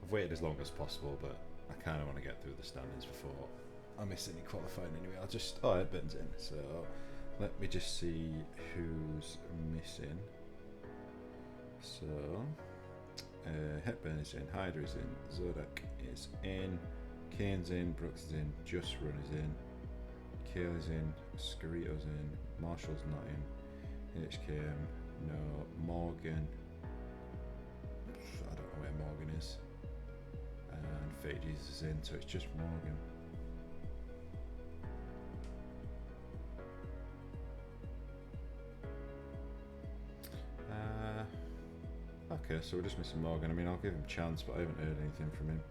I've waited as long as possible, but I kind of want to get through the standings before I miss any qualifying anyway. I'll just... Oh, Hepburn's in. So let me just see who's missing. So Hepburn is in, Hyder is in, Zodak is in, Kane's in, Brooks is in, Just Run is in, Kale is in, Scarito's in, Marshall's not in, HKM, no, Morgan, I don't know where Morgan is, and Fate Jesus is in, so it's just Morgan. Okay, so we're just missing Morgan. I mean, I'll give him a chance, but I haven't heard anything from him.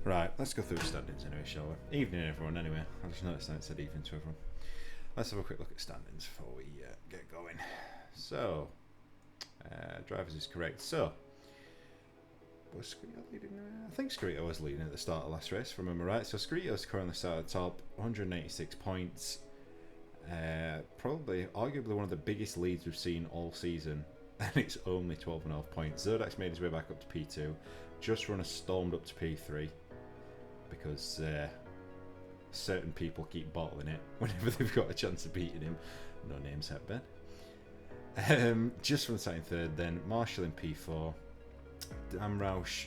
Right, let's go through the standings anyway, shall we? Evening, everyone, anyway. I just noticed that it said evening to everyone. Let's have a quick look at standings before we get going. So, drivers is correct. So, was Scarito leading? I think Scarito was leading at the start of last race, if I remember right. So, Scarito's currently sat at the top, 186 points. Probably, arguably one of the biggest leads we've seen all season, and it's only 12.5 points. Zodak's made his way back up to P2. Just Runner stormed up to P3. Because certain people keep bottling it whenever they've got a chance of beating him. No names, Hepburn. Just from sat in third, then Marshall in P4. Dan Roush.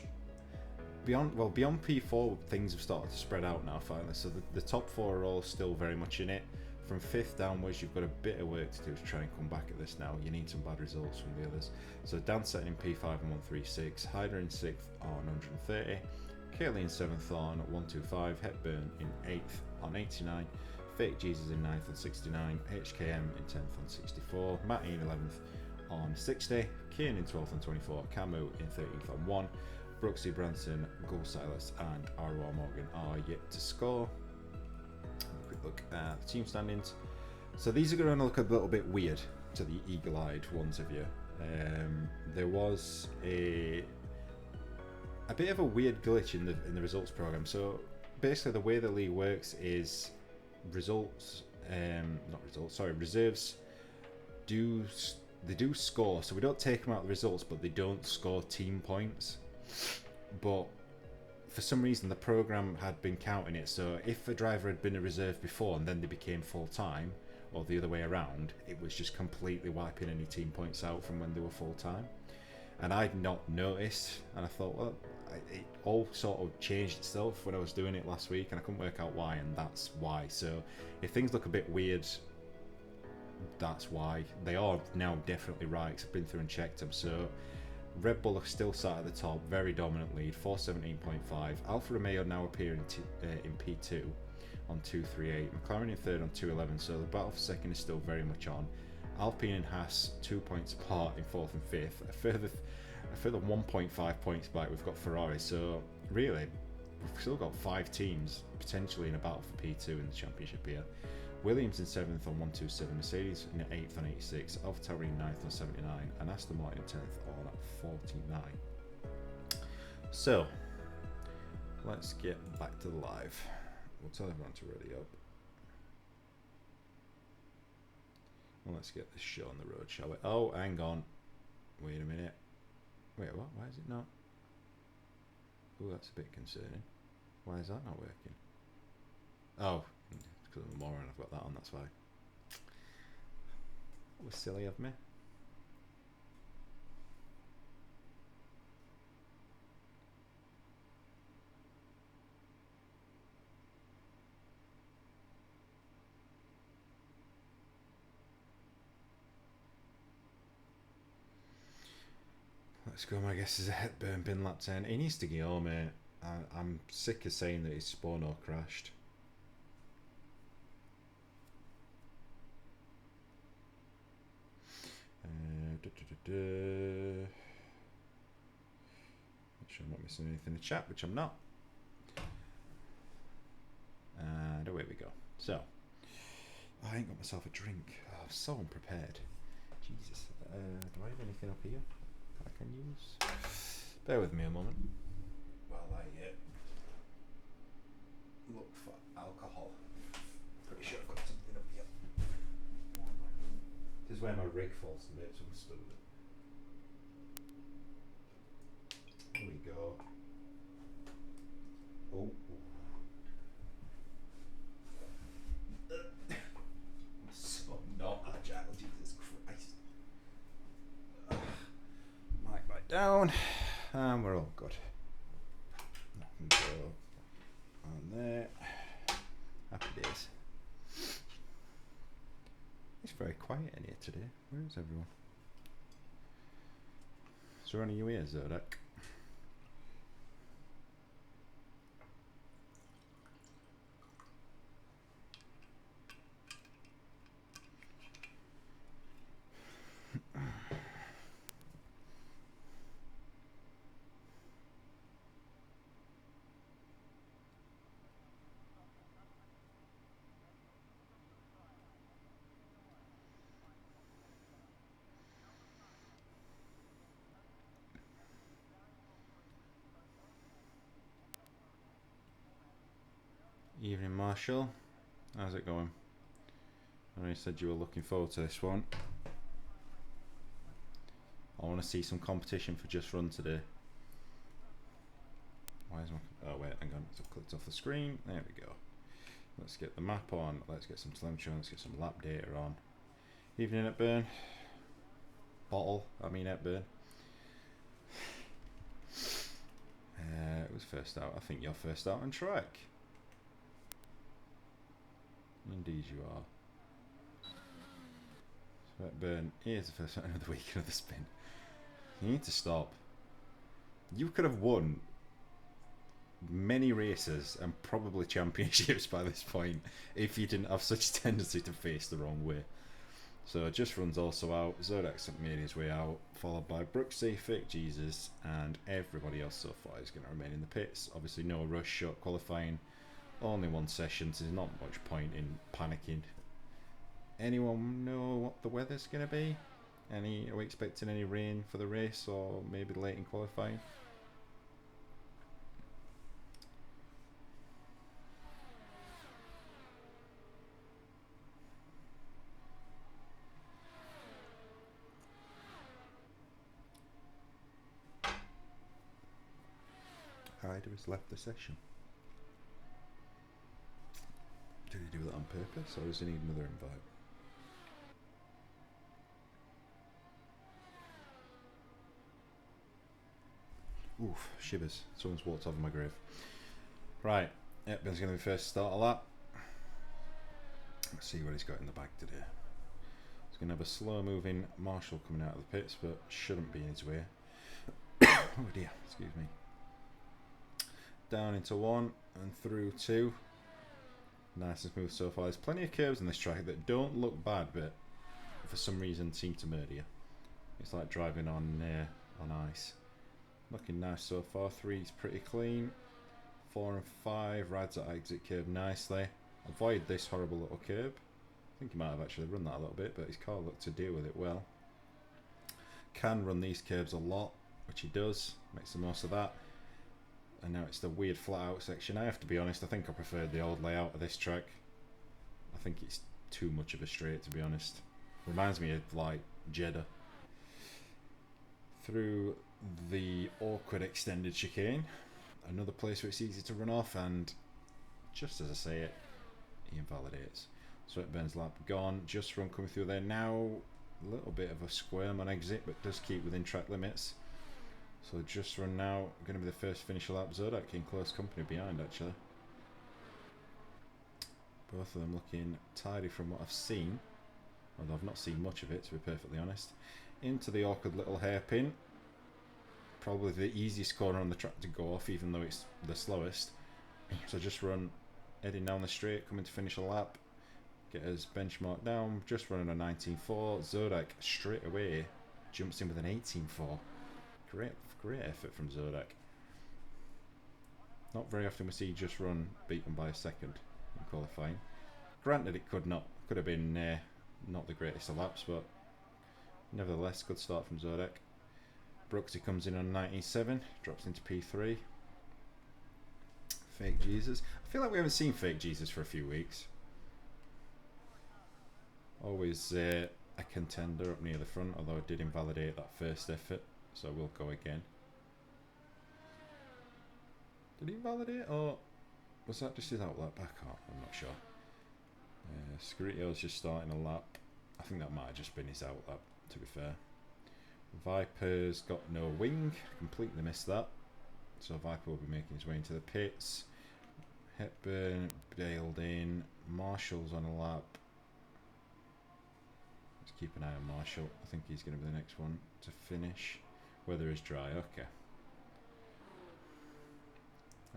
Beyond P4, things have started to spread out now finally. So the top four are all still very much in it. From fifth downwards, you've got a bit of work to do to try and come back at this now. You need some bad results from the others. So Dan setting in P5 and 136. Hyder in sixth on 130. Kaylee in 7th on 125, Hepburn in 8th on 89, Fake Jesus in 9th on 69, HKM in 10th on 64, Matty in 11th on 60, Kane in 12th on 24, Camu in 13th on 1, Brooksy Branson, Gull Silas and R.O.R. Morgan are yet to score. Have a quick look at the team standings. So these are going to look a little bit weird to the eagle-eyed ones of you. There was a bit of a weird glitch in the results program. So basically the way the league works is reserves do score. So we don't take them out of the results, but they don't score team points. But for some reason the program had been counting it. So if a driver had been a reserve before and then they became full time, or the other way around, it was just completely wiping any team points out from when they were full time. And I'd not noticed, and I thought, well, it all sort of changed itself when I was doing it last week, and I couldn't work out why, and that's why. So if things look a bit weird, that's why. They are now definitely right, 'cause I've been through and checked them. So Red Bull are still sat at the top, very dominant lead, 417.5. Alfa Romeo now appearing in P2 on 238. McLaren in third on 211, so the battle for second is still very much on. Alpine and Haas 2 points apart in fourth and fifth. A further 1.5 points back, we've got Ferrari. So really, we've still got 5 teams potentially in a battle for P2 in the championship here. Williams in 7th on 127, Mercedes in 8th on 86, AlphaTauri in 9th on 79, and Aston Martin in 10th on 49. So let's get back to the live. We'll tell everyone to ready up. Well, let's get this show on the road, shall we? Oh, hang on. Wait a minute. Wait, what? Why is it not? Oh, that's a bit concerning. Why is that not working? Oh, because I'm a moron, I've got that on, that's why. That was silly of me. Let's go, my guess is a Hepburn bin lap 10. He needs to get home, mate. I'm sick of saying that his spawner crashed. Make sure I'm not missing anything in the chat, which I'm not. So, I ain't got myself a drink. Oh, I'm so unprepared. Jesus. Do I have anything up here I can use? Bear with me a moment. While I look for alcohol. Pretty sure I've got something up here. This is where my rig falls to bits, so I'm stood with it. Here we go. Oh. So not agile, Jesus Christ. Mic back down, and we're all good. I can go on there. Happy days. It's very quiet in here today. Where is everyone? Is there any you here, Zodek? Evening, Marshall. How's it going? I know you said you were looking forward to this one. I want to see some competition for Just Run today. Why is my... Oh wait, hang on. I've clicked off the screen. There we go. Let's get the map on. Let's get some telemetry on. Let's get some lap data on. Evening at Burn. Bottle. I mean at Burn. It was first out. I think you're first out on track. Indeed you are. So at Burn, here's the first round of the week, another spin. You need to stop. You could have won many races and probably championships by this point if you didn't have such a tendency to face the wrong way. So Just Run's also out, Zodak's made his way out, followed by Brooksy, Fake Jesus, and everybody else so far is going to remain in the pits. Obviously no rush short qualifying, only one session, so there's not much point in panicking. Anyone know what the weather's going to be? Are we expecting any rain for the race, or maybe late in qualifying? Hyder has left the session. Did he do that on purpose, or does he need another invite? Oof, shivers. Someone's walked over my grave. Right, yep, Ben's going to be first to start a lap. Let's see what he's got in the bag today. He's going to have a slow moving Marshall coming out of the pits, but shouldn't be in his way. Oh dear, excuse me. Down into one and through two. Nice and smooth so far. There's plenty of curves in this track that don't look bad, but for some reason seem to murder you. It's like driving on ice. Looking nice so far. 3's pretty clean. 4 and 5 rides that exit curve nicely. Avoid this horrible little curb. I think he might have actually run that a little bit, but his car looked to deal with it well. Can run these curves a lot, which he does. Makes the most of that. And now it's the weird flat out section. I have to be honest, I think I preferred the old layout of this track. I think it's too much of a straight, to be honest. Reminds me of like Jeddah. Through the awkward extended chicane. Another place where it's easy to run off, and just as I say it, he invalidates. Sweatburn's lap gone. Just Run coming through there now. A little bit of a squirm on exit, but does keep within track limits. So Just Run now going to be the first finisher lap. Zodak in close company behind, actually. Both of them looking tidy from what I've seen, although I've not seen much of it, to be perfectly honest. Into the awkward little hairpin. Probably the easiest corner on the track to go off, even though it's the slowest. So Just Run heading down the straight, coming to finish a lap. Get his benchmark down. Just running a 19.4. Zodak straight away jumps in with an 18.4. Great effort from Zodak. Not very often we see Just Run beaten by a second in qualifying. Granted, it could have been not the greatest of laps, but nevertheless, good start from Zodek. Brooksy comes in on 19.7, drops into P3. Fake Jesus. I feel like we haven't seen Fake Jesus for a few weeks. Always a contender up near the front, although it did invalidate that first effort, so we'll go again. Did he invalidate, or was that just his outlap? I can't, I'm not sure. Scarito's just starting a lap. I think that might have just been his outlap, to be fair. Viper's got no wing, completely missed that. So Viper will be making his way into the pits. Hepburn bailed in. Marshall's on a lap. Let's keep an eye on Marshall. I think he's going to be the next one to finish. Weather is dry, okay.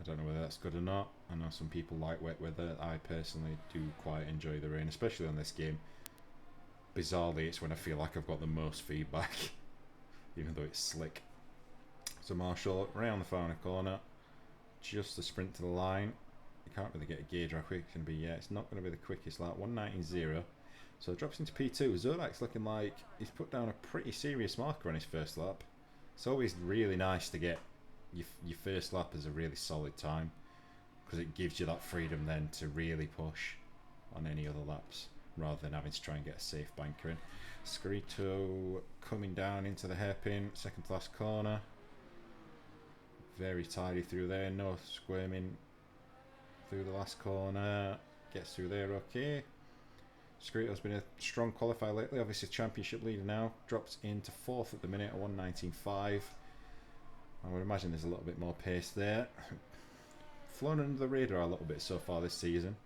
I don't know whether that's good or not. I know some people like wet weather. I personally do quite enjoy the rain, especially on this game. Bizarrely, it's when I feel like I've got the most feedback, even though it's slick. So Marshall, around the final corner, just a sprint to the line. You can't really get a gauge how quick it's going to be yet. It's not going to be the quickest lap, 1:19.0. So it drops into P2. Zodak's looking like he's put down a pretty serious marker on his first lap. It's always really nice to get your first lap as a really solid time, because it gives you that freedom then to really push on any other laps, rather than having to try and get a safe banker in. Scarito coming down into the hairpin, second to last corner. Very tidy through there, no squirming through the last corner. Gets through there okay. Scarito's been a strong qualifier lately, obviously championship leader now. Drops into 4th at the minute at 1:19.5. I would imagine there's a little bit more pace there. Flown under the radar a little bit so far this season.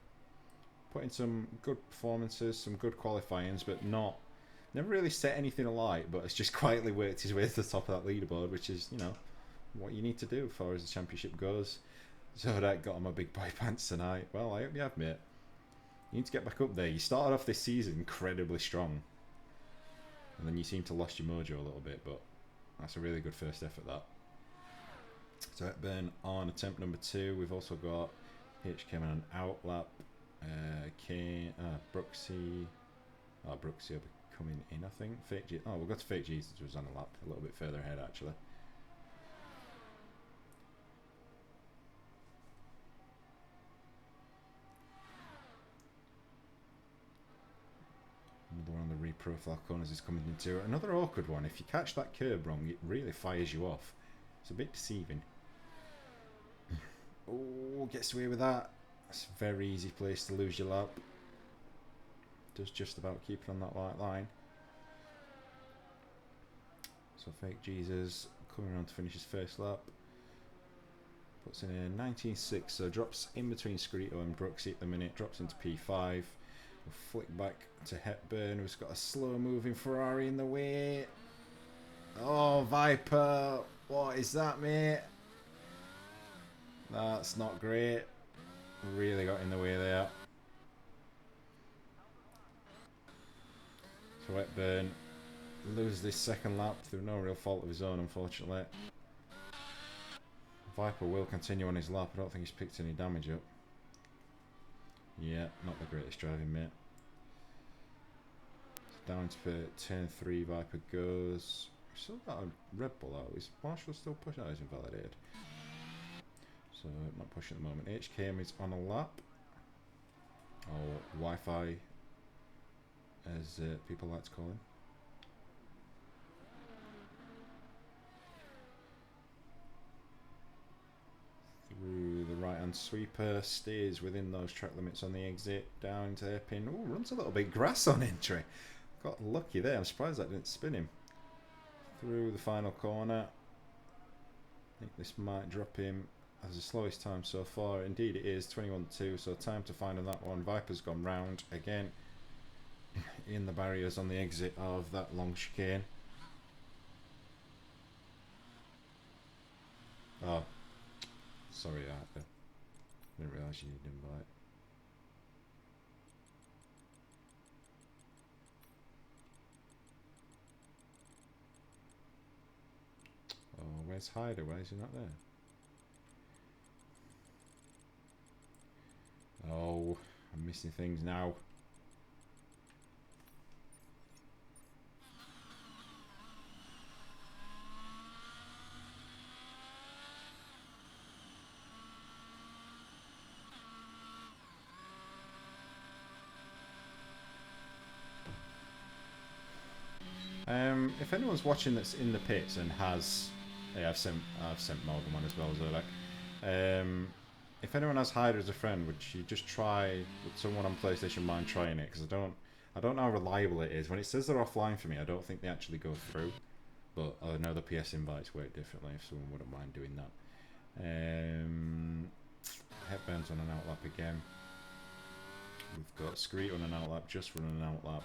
Put in some good performances, some good qualifyings, but never really set anything alight, but it's just quietly worked his way to the top of that leaderboard, which is, you know, what you need to do as far as the championship goes. Zodak got on my big boy pants tonight. Well, I hope you have, mate. You need to get back up there. You started off this season incredibly strong, and then you seem to lost your mojo a little bit, but that's a really good first effort, that. So Hepburn on attempt number 2. We've also got H coming on out lap. Brooksy. Oh, Brooksy will be coming in, I think. We'll go to Fake Jesus, who was on the lap a little bit further ahead, actually. Another one of the reprofile corners is coming into. Another awkward one. If you catch that curb wrong, it really fires you off. It's a bit deceiving. Oh, gets away with that. That's a very easy place to lose your lap. Does just about keep it on that white line. So Fake Jesus coming around to finish his first lap. Puts in a 19.6, so drops in between Scarito and Brooksy at the minute. Drops into P5. We'll flick back to Hepburn, who's got a slow moving Ferrari in the way. Oh, Viper. What is that, mate? That's not great. Really got in the way there. So Hepburn loses this second lap through no real fault of his own, unfortunately. Viper will continue on his lap. I don't think he's picked any damage up. Yeah, not the greatest driving, mate. Down to turn 3, Viper goes. Still got a Red Bull out. Is Marshall still pushing? Oh, he's invalidated. So, not pushing at the moment. HKM is on a lap. Or Wi-Fi, as people like to call him. Through the right-hand sweeper. Stays within those track limits on the exit. Down to hairpin. Oh, runs a little bit grass on entry. Got lucky there. I'm surprised that didn't spin him. Through the final corner. I think this might drop him as the slowest time so far. Indeed it is, 21.2, so time to find on that one. Viper's gone round again in the barriers on the exit of that long chicane. Oh, sorry, I didn't realise you needed invite. Oh, where's Hyder? Why is he not there? Oh, I missing things now. If anyone's watching that's in the pits and has, yeah, I've sent Morgan one as well, Zolak. If anyone has Hyder as a friend, would you just try with someone on PlayStation mind trying it? Because I don't know how reliable it is. When it says they're offline for me, I don't think they actually go through. But I know the PS invites work differently. If someone wouldn't mind doing that. Hepburn's on an outlap again. We've got Screet on an outlap, just running an outlap.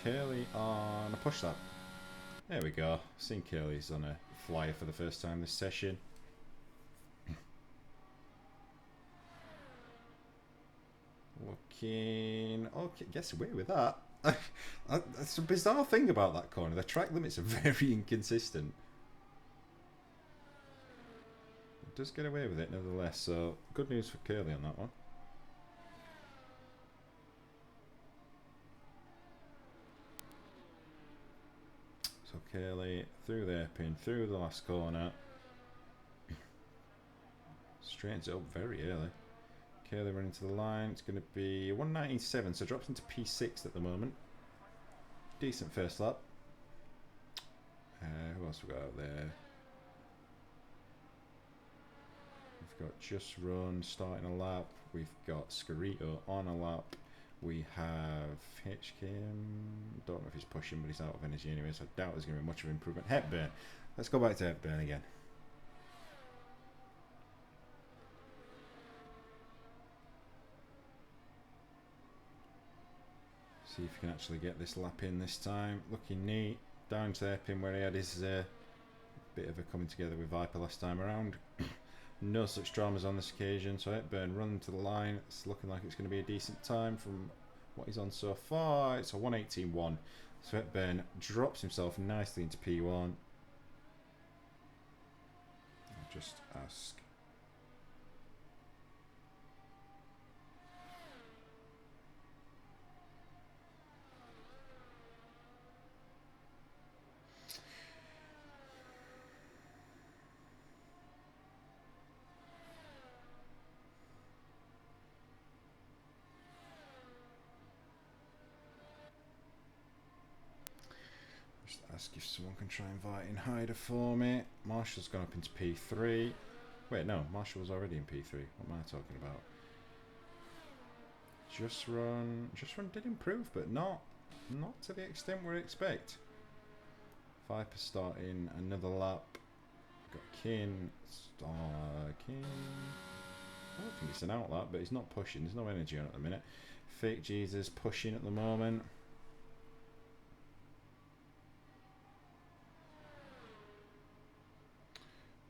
Curly on a push lap. There we go. Seen Curly's on a flyer for the first time this session. Looking okay, gets away with that. That's a bizarre thing about that corner. The track limits are very inconsistent. It does get away with it nevertheless. So good news for Curly on that one. So Curly through the pin, through the last corner. Straightens it up very early. Curly running to the line. It's going to be 197, so drops into P6 at the moment. Decent first lap. Who else we got out there? We've got Just Run starting a lap. We've got Scarito on a lap. We have Hitchkim. Don't know if he's pushing, but he's out of energy anyway, so I doubt there's going to be much of an improvement. Hepburn. Let's go back to Hepburn again. See if he can actually get this lap in this time. Looking neat. Down to hairpin where he had his bit of a coming together with Viper last time around. No such dramas on this occasion. So Hepburn running to the line. It's looking like it's going to be a decent time from what he's on so far. It's a 118.1. So Hepburn drops himself nicely into P1. I'll just ask. Ask if someone can try inviting Hyder for me. Marshall's gone up into P3. Wait, no, Marshall was already in P3. What am I talking about? Just Run did improve, but not to the extent we'd expect. Viper starting another lap. Got Kin. Kin. I don't think it's an outlap, but he's not pushing. There's no energy on it at the minute. Fake Jesus pushing at the moment.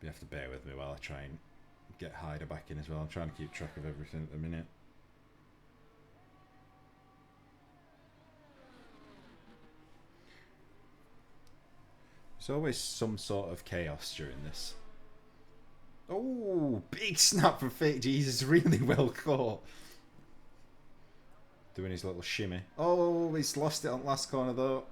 You have to bear with me while I try and get Hyder back in as well. I'm trying to keep track of everything at the minute. There's always some sort of chaos during this. Oh, big snap from Fake Jesus, really well caught. Doing his little shimmy. Oh, he's lost it on last corner though.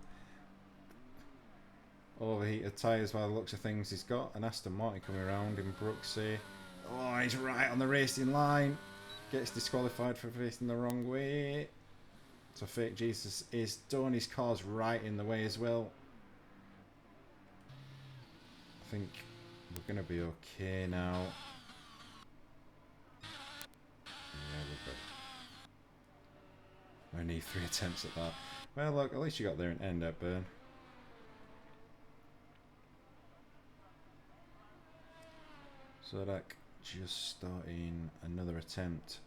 Overheated tyres by the looks of things. He's got an Aston Martin coming around in Brooksy. Oh, he's right on the racing line. Gets disqualified for facing the wrong way. So Fake Jesus is done. His car's right in the way as well. I think we're going to be okay now. Yeah, we're good. I need 3 attempts at that. Well, look, at least you got there in end up, Burn. So that just starting another attempt.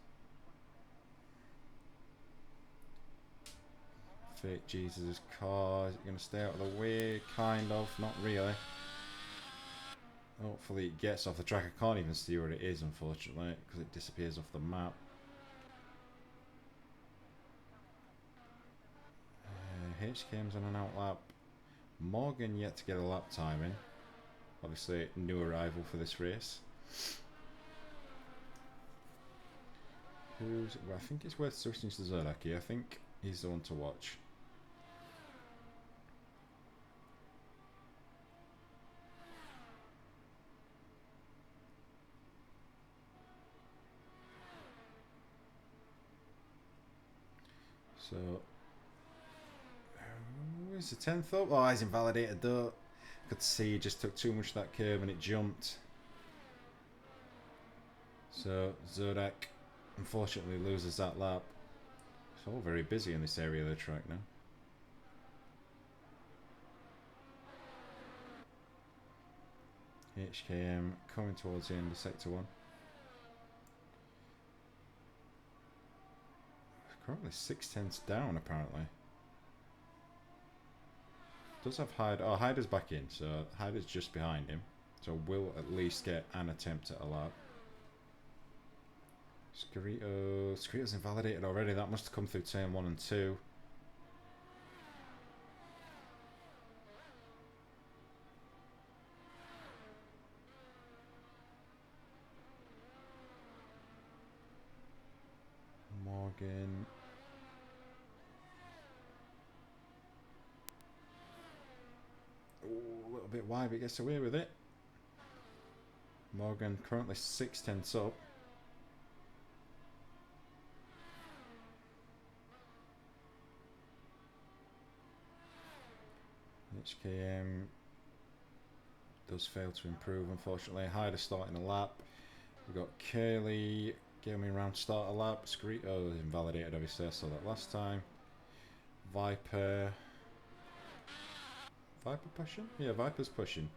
Fake Jesus' car, is it going to stay out of the way? Kind of, not really. Hopefully it gets off the track. I can't even see where it is, unfortunately, because it disappears off the map. HKM's on an outlap. Morgan yet to get a lap time in. Obviously, new arrival for this race. Well, I think it's worth switching to Zerdak here. I think he's the one to watch. So, where's the 10th up? Oh, he's invalidated though. Could see he just took too much of that curve and it jumped. So, Zerdak unfortunately loses that lap. It's all very busy in this area of the track now. HKM coming towards the end of sector 1. Currently 6/10 down apparently. Does have Hyde. Oh, Hyder's back in, so Hyder's just behind him. So we'll at least get an attempt at a lap. Scarito's invalidated already. That must have come through turn 1 and 2. Morgan. Ooh, a little bit wide, but gets away with it. Morgan currently 6/10 up. HKM does fail to improve, unfortunately. Hyder starting a lap. We've got Curly getting around to start a lap. Scarito is invalidated, obviously. I saw that last time. Viper pushing? Yeah, Viper's pushing.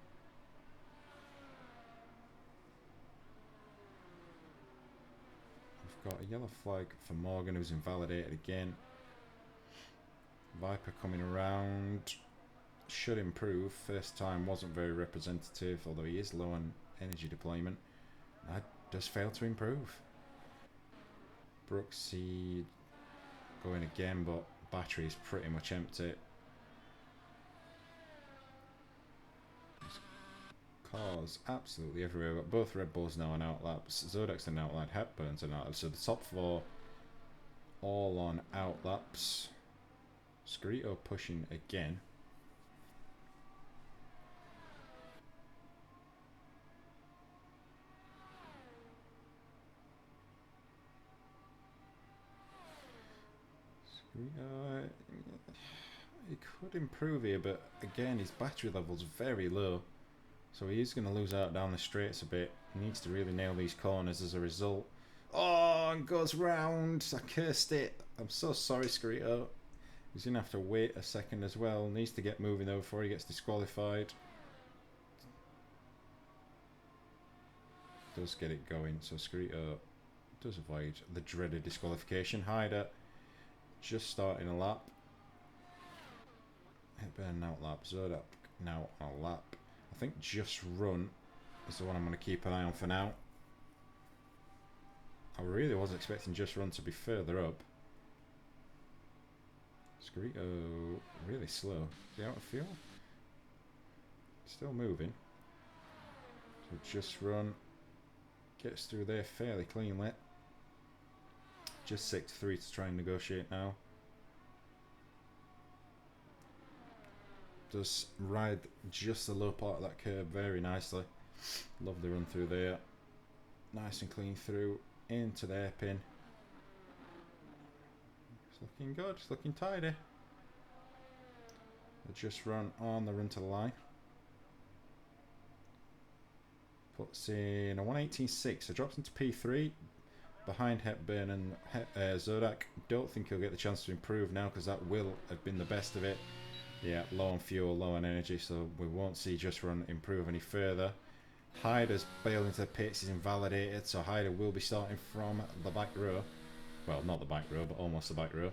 We've got a yellow flag for Morgan, who's invalidated again. Viper coming around. Should improve. First time wasn't very representative, although he is low on energy deployment. That does fail to improve. Brooksy going again, but battery is pretty much empty. Cars absolutely everywhere. We've got both Red Bulls now on outlaps. Zodak's an outlap, Hepburn's an outlap. So the top 4 all on outlaps. Scarito pushing again. He could improve here, but again his battery level's very low, so he is going to lose out down the straights a bit. He needs to really nail these corners as a result. Oh, and goes round. I cursed it. I'm so sorry, Scarito. He's going to have to wait a second as well. Needs to get moving though before he gets disqualified. Does get it going, so Scarito does avoid the dreaded disqualification. Hyder just starting a lap. Hepburn out lap. Zodak now on a lap. I think Just Run is the one I'm going to keep an eye on for now. I really was expecting Just Run to be further up. Scarito really slow. Is he out of fuel? Still moving. So Just Run gets through there fairly cleanly. Just 6-3 to try and negotiate now. Does ride just the low part of that curve very nicely. Lovely run through there. Nice and clean through into the hairpin. It's looking good, it's looking tidy. Just Run on the run to the line. Puts in a 118.6, so drops into P3 behind Hepburn and Zodak. Don't think he'll get the chance to improve now because that will have been the best of it. Yeah, low on fuel, low on energy, so we won't see Just Run improve any further. Hyder's bailed into the pits, he's invalidated, so Hyder will be starting from the back row. Well, not the back row, but almost the back row.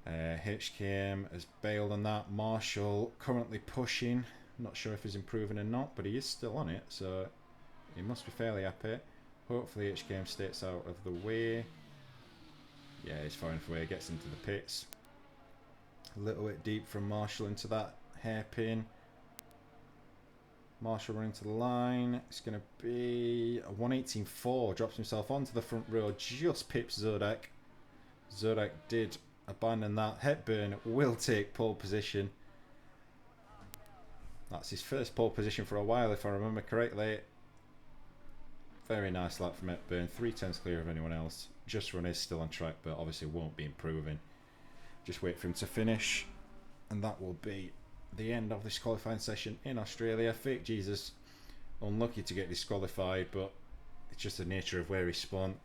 HKM has bailed on that. Marshall currently pushing. Not sure if he's improving or not, but he is still on it, so he must be fairly happy. Hopefully HKM stays out of the way. Yeah, he's far enough away, gets into the pits. A little bit deep from Marshall into that hairpin. Marshall running to the line. It's going to be a 118.4. Drops himself onto the front row. Just pips Zodek. Zodek did abandon that. Hepburn will take pole position. That's his first pole position for a while, if I remember correctly. Very nice lap from Hepburn. 3/10 clear of anyone else. Just Run is still on track, but obviously won't be improving. Just wait for him to finish. And that will be the end of this qualifying session in Australia. Fake Jesus, unlucky to get disqualified, but it's just the nature of where he spun.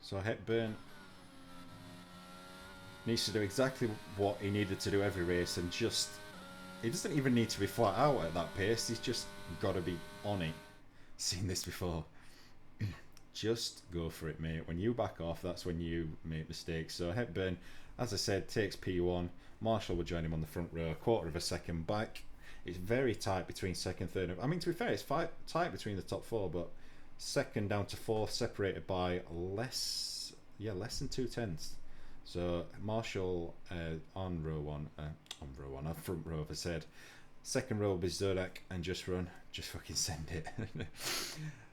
So Hepburn needs to do exactly what he needed to do every race, and just, he doesn't even need to be flat out at that pace. He's just got to be on it. Seen this before. Just go for it, mate. When you back off, that's when you make mistakes. So Hepburn, as I said, takes P1. Marshall will join him on the front row, a quarter of a second back. It's very tight between second, third. I mean, to be fair, it's tight between the top four, but second down to fourth, separated by less than 2/10. So Marshall on front row, as I said. Second row will be Zodek and Just Run. Just fucking send it.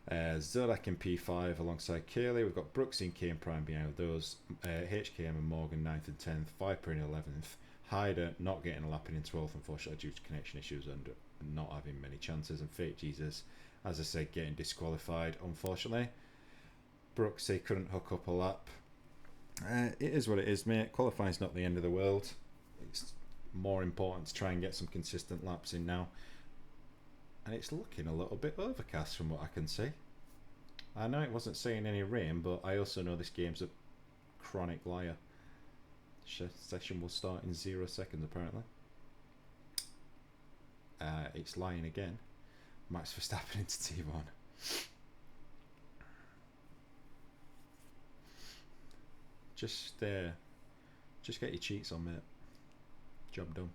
Zodek in P5 alongside Cayley. We've got Brooks in K and Prime behind those. HKM and Morgan 9th and 10th. Viper in 11th. Hyder not getting a lap in 12th, unfortunately, due to connection issues and not having many chances. And Fake Jesus, as I said, getting disqualified, unfortunately. Brooks, he couldn't hook up a lap. It is what it is, mate. Qualifying's not the end of the world. It's more important to try and get some consistent laps in now. And it's looking a little bit overcast from what I can see. I know it wasn't saying any rain, but I also know this game's a chronic liar. Session will start in 0 seconds, apparently. It's lying again. Max Verstappen into T1. Just get your cheats on, mate. Job done.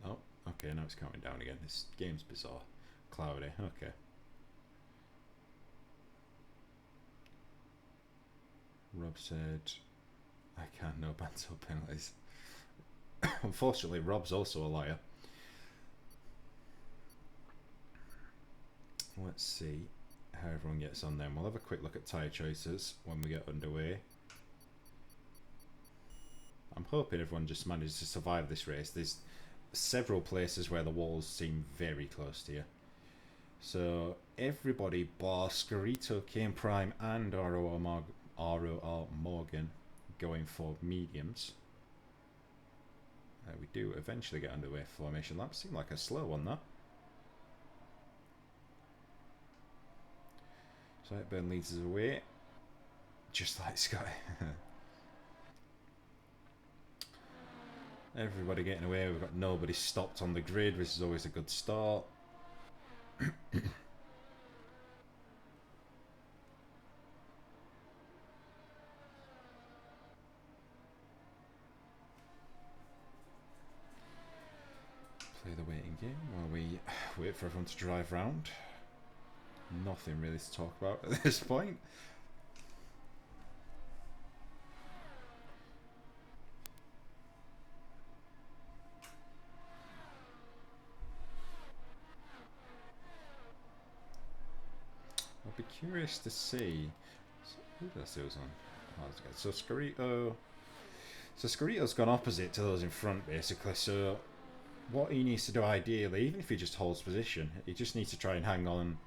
Oh, okay, now it's counting down again. This game's bizarre. Cloudy, okay. Rob said, I can't know banter penalties. Unfortunately, Rob's also a liar. Let's see how everyone gets on then. We'll have a quick look at tyre choices when we get underway. I'm hoping everyone just manages to survive this race. There's several places where the walls seem very close to you. So everybody bar Scarito, Kane Prime and ROR Morgan going for mediums. We do eventually get underway for formation lap. Seemed like a slow one, that. So Hepburn leads us away, just like Sky. Everybody getting away. We've got nobody stopped on the grid, which is always a good start. Play the waiting game while we wait for everyone to drive round. Nothing really to talk about at this point. I'll be curious to see. Who did I say was on? Oh, so Scarito. So Scarito's gone opposite to those in front, basically. So what he needs to do ideally, even if he just holds position, he just needs to try and hang on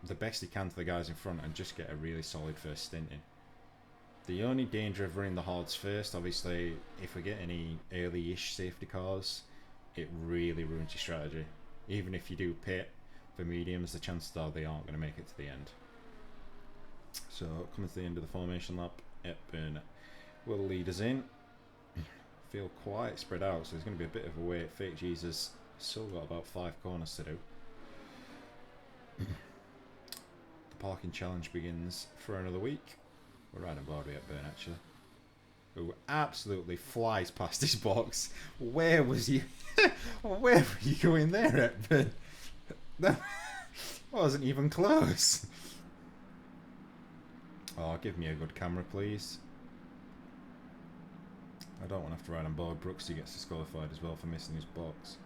the best he can to the guys in front and just get a really solid first stint in. The only danger of running the hards first, obviously, if we get any early-ish safety cars, it really ruins your strategy. Even if you do pit for mediums, the chances are they aren't going to make it to the end. So coming to the end of the formation lap, Hepburn will lead us in. Feel quite spread out, so there's going to be a bit of a wait. Fake Jesus still got about 5 corners to do. The parking challenge begins for another week. We're right on board with Hepburn, actually. Who absolutely flies past this box. Where was you? Where were you going there, Hepburn? That wasn't even close. Oh, give me a good camera, please. I don't want to have to ride on board. Brooksy gets disqualified as well for missing his box.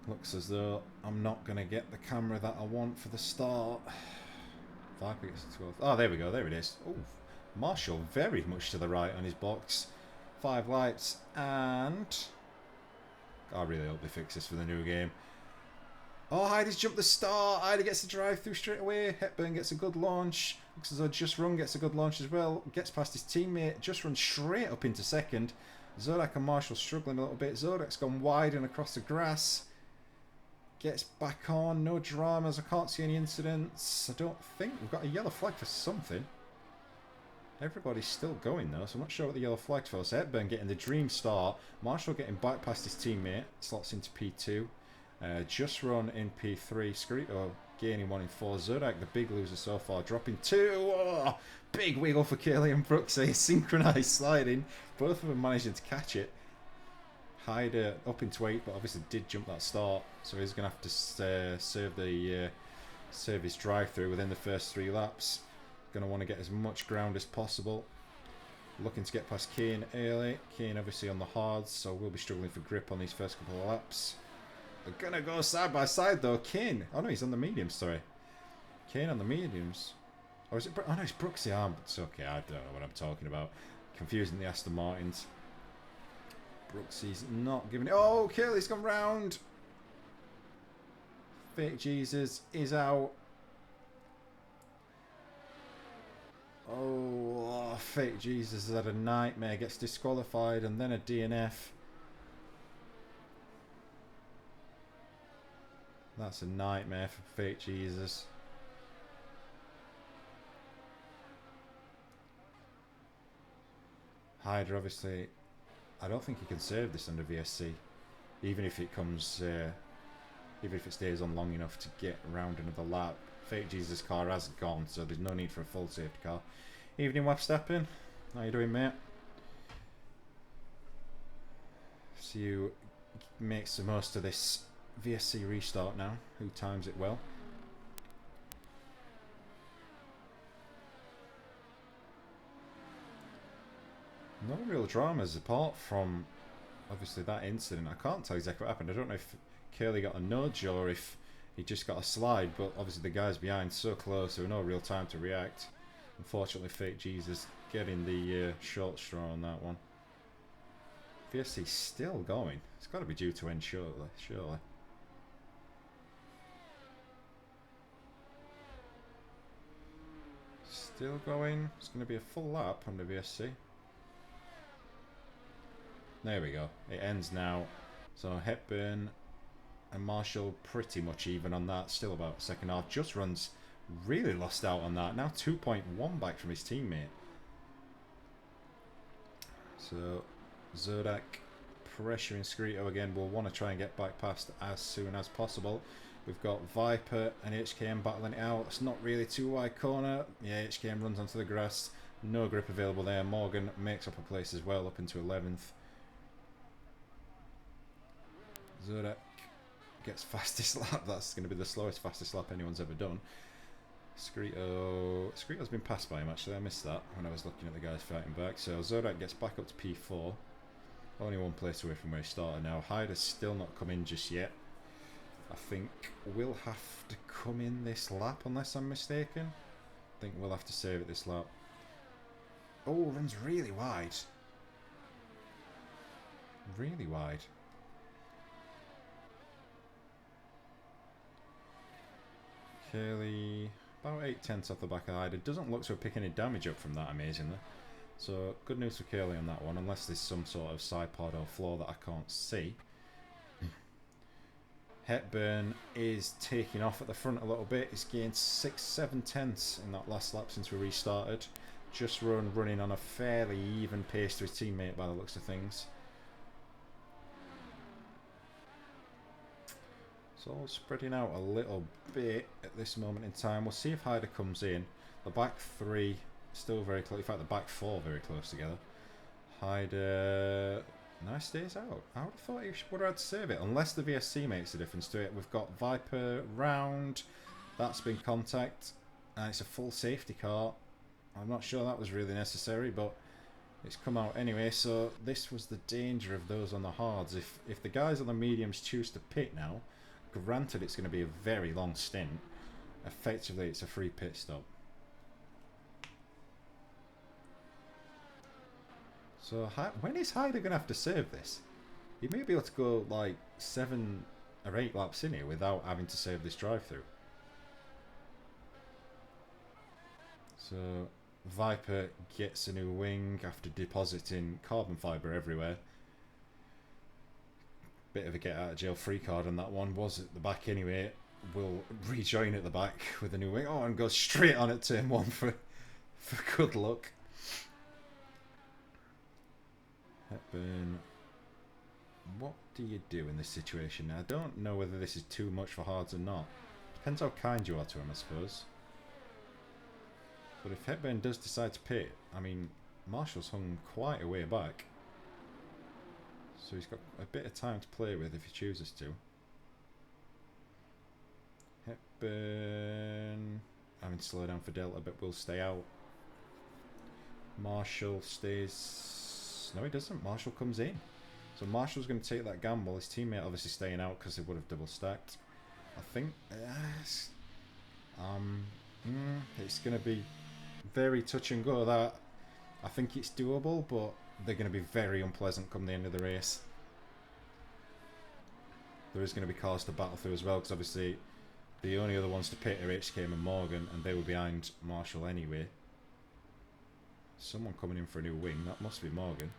Looks as though I'm not going to get the camera that I want for the start. Viper gets disqualified. Oh, there we go. There it is. Oh, Marshall very much to the right on his box. 5 lights and... I really hope they fix this for the new game. Oh, Heidi's jumped the start. Heidi gets the drive through straight away. Hepburn gets a good launch. Looks as though Just Run gets a good launch as well. Gets past his teammate. Just Run straight up into second. Zodak and Marshall struggling a little bit. Zodak's gone wide and across the grass. Gets back on. No dramas. I can't see any incidents. I don't think we've got a yellow flag for something. Everybody's still going though, so I'm not sure what the yellow flag's for. So Hepburn getting the dream start. Marshall getting back past his teammate. Slots into P2. Just Run in P3. Scarito gaining 1 in 4. Zodak, the big loser so far, dropping 2. Oh, big wiggle for Curly and Brooksy. Synchronised sliding. Both of them managing to catch it. Hyde up into 8, but obviously did jump that start, so he's going to have to serve his drive-through within the first 3 laps. Going to want to get as much ground as possible. Looking to get past Kane early. Kane obviously on the hards, so we'll be struggling for grip on these first couple of laps. They're going to go side by side though. Kane, oh no, he's on the mediums, sorry. Kane on the mediums. Or is it, oh no, it's Brooksy arm. It's okay, I don't know what I'm talking about. Confusing the Aston Martins. Brooksy's not giving it. Oh, Curly's gone round. Fake Jesus is out. Oh, Fake Jesus has had a nightmare. Gets disqualified and then a DNF. That's a nightmare for Fake Jesus. Hyder obviously, I don't think he can save this under VSC, even if it comes, even if it stays on long enough to get around another lap. Fake Jesus' car has gone, so there's no need for a full safety car. Evening, Webstepping. How you doing, mate? So you makes the most of this VSC restart now. Who times it well? No real dramas apart from obviously that incident. I can't tell exactly what happened. I don't know if Curly got a nudge or if he just got a slide, but obviously the guys behind so close, there was no real time to react. Unfortunately, Fake Jesus getting the short straw on that one. VSC still going. It's got to be due to end shortly, surely. Still going. It's going to be a full lap under VSC. There we go. It ends now. So Hepburn and Marshall pretty much even on that. Still about second half. Just Run's really lost out on that. Now 2.1 back from his teammate. So Zodak pressuring Scarito again. We'll want to try and get back past as soon as possible. We've got Viper and HKM battling it out. It's not really too wide corner. Yeah, HKM runs onto the grass. No grip available there. Morgan makes up a place as well, up into 11th. Zodak gets fastest lap. That's going to be the slowest fastest lap anyone's ever done. Scarito's been passed by him actually. I missed that when I was looking at the guys fighting back. So Zodak gets back up to P4. Only 1 place away from where he started now. Hyder's still not come in just yet. I think we'll have to come in this lap unless I'm mistaken. I think we'll have to save it this lap. Oh, runs really wide. Really wide. Curly, about 8/10 off the back of Hyder. Doesn't look to have picked any damage up from that, amazingly. So, good news for Curly on that one, unless there's some sort of side pod or flaw that I can't see. Hepburn is taking off at the front a little bit. He's gained 6/7 in that last lap since we restarted. Just running on a fairly even pace to his teammate by the looks of things. It's all spreading out a little bit at this moment in time. We'll see if Hyder comes in. The back 3 still very close. In fact, the back 4 very close together. Hyder... Nice stays out. I would have thought he would have had to save it, unless the VSC makes a difference to it. We've got Viper round. That's been contact. And it's a full safety car. I'm not sure that was really necessary, but it's come out anyway. So this was the danger of those on the hards. If the guys on the mediums choose to pit now, granted it's going to be a very long stint, effectively it's a free pit stop. So when is Hyder going to have to save this? He may be able to go like 7 or 8 laps in here without having to save this drive-through. So Viper gets a new wing after depositing carbon fibre everywhere. Bit of a get out of jail free card on that one. Was at the back anyway. Will rejoin at the back with a new wing. Oh, and go straight on at turn 1 for good luck. Hepburn. What do you do in this situation? Now, I don't know whether this is too much for hards or not. Depends how kind you are to him, I suppose. But if Hepburn does decide to pit, I mean, Marshall's hung quite a way back. So he's got a bit of time to play with if he chooses to. Hepburn having to slow down for Delta, but will stay out. Marshall stays... No, he doesn't. Marshall comes in. So Marshall's going to take that gamble. His teammate obviously staying out because they would have double stacked. I think... it's going to be very touch and go. That I think it's doable, but they're going to be very unpleasant come the end of the race. There is going to be cars to battle through as well, because obviously the only other ones to pit are HK and Morgan, and they were behind Marshall anyway. Someone coming in for a new wing. That must be Morgan.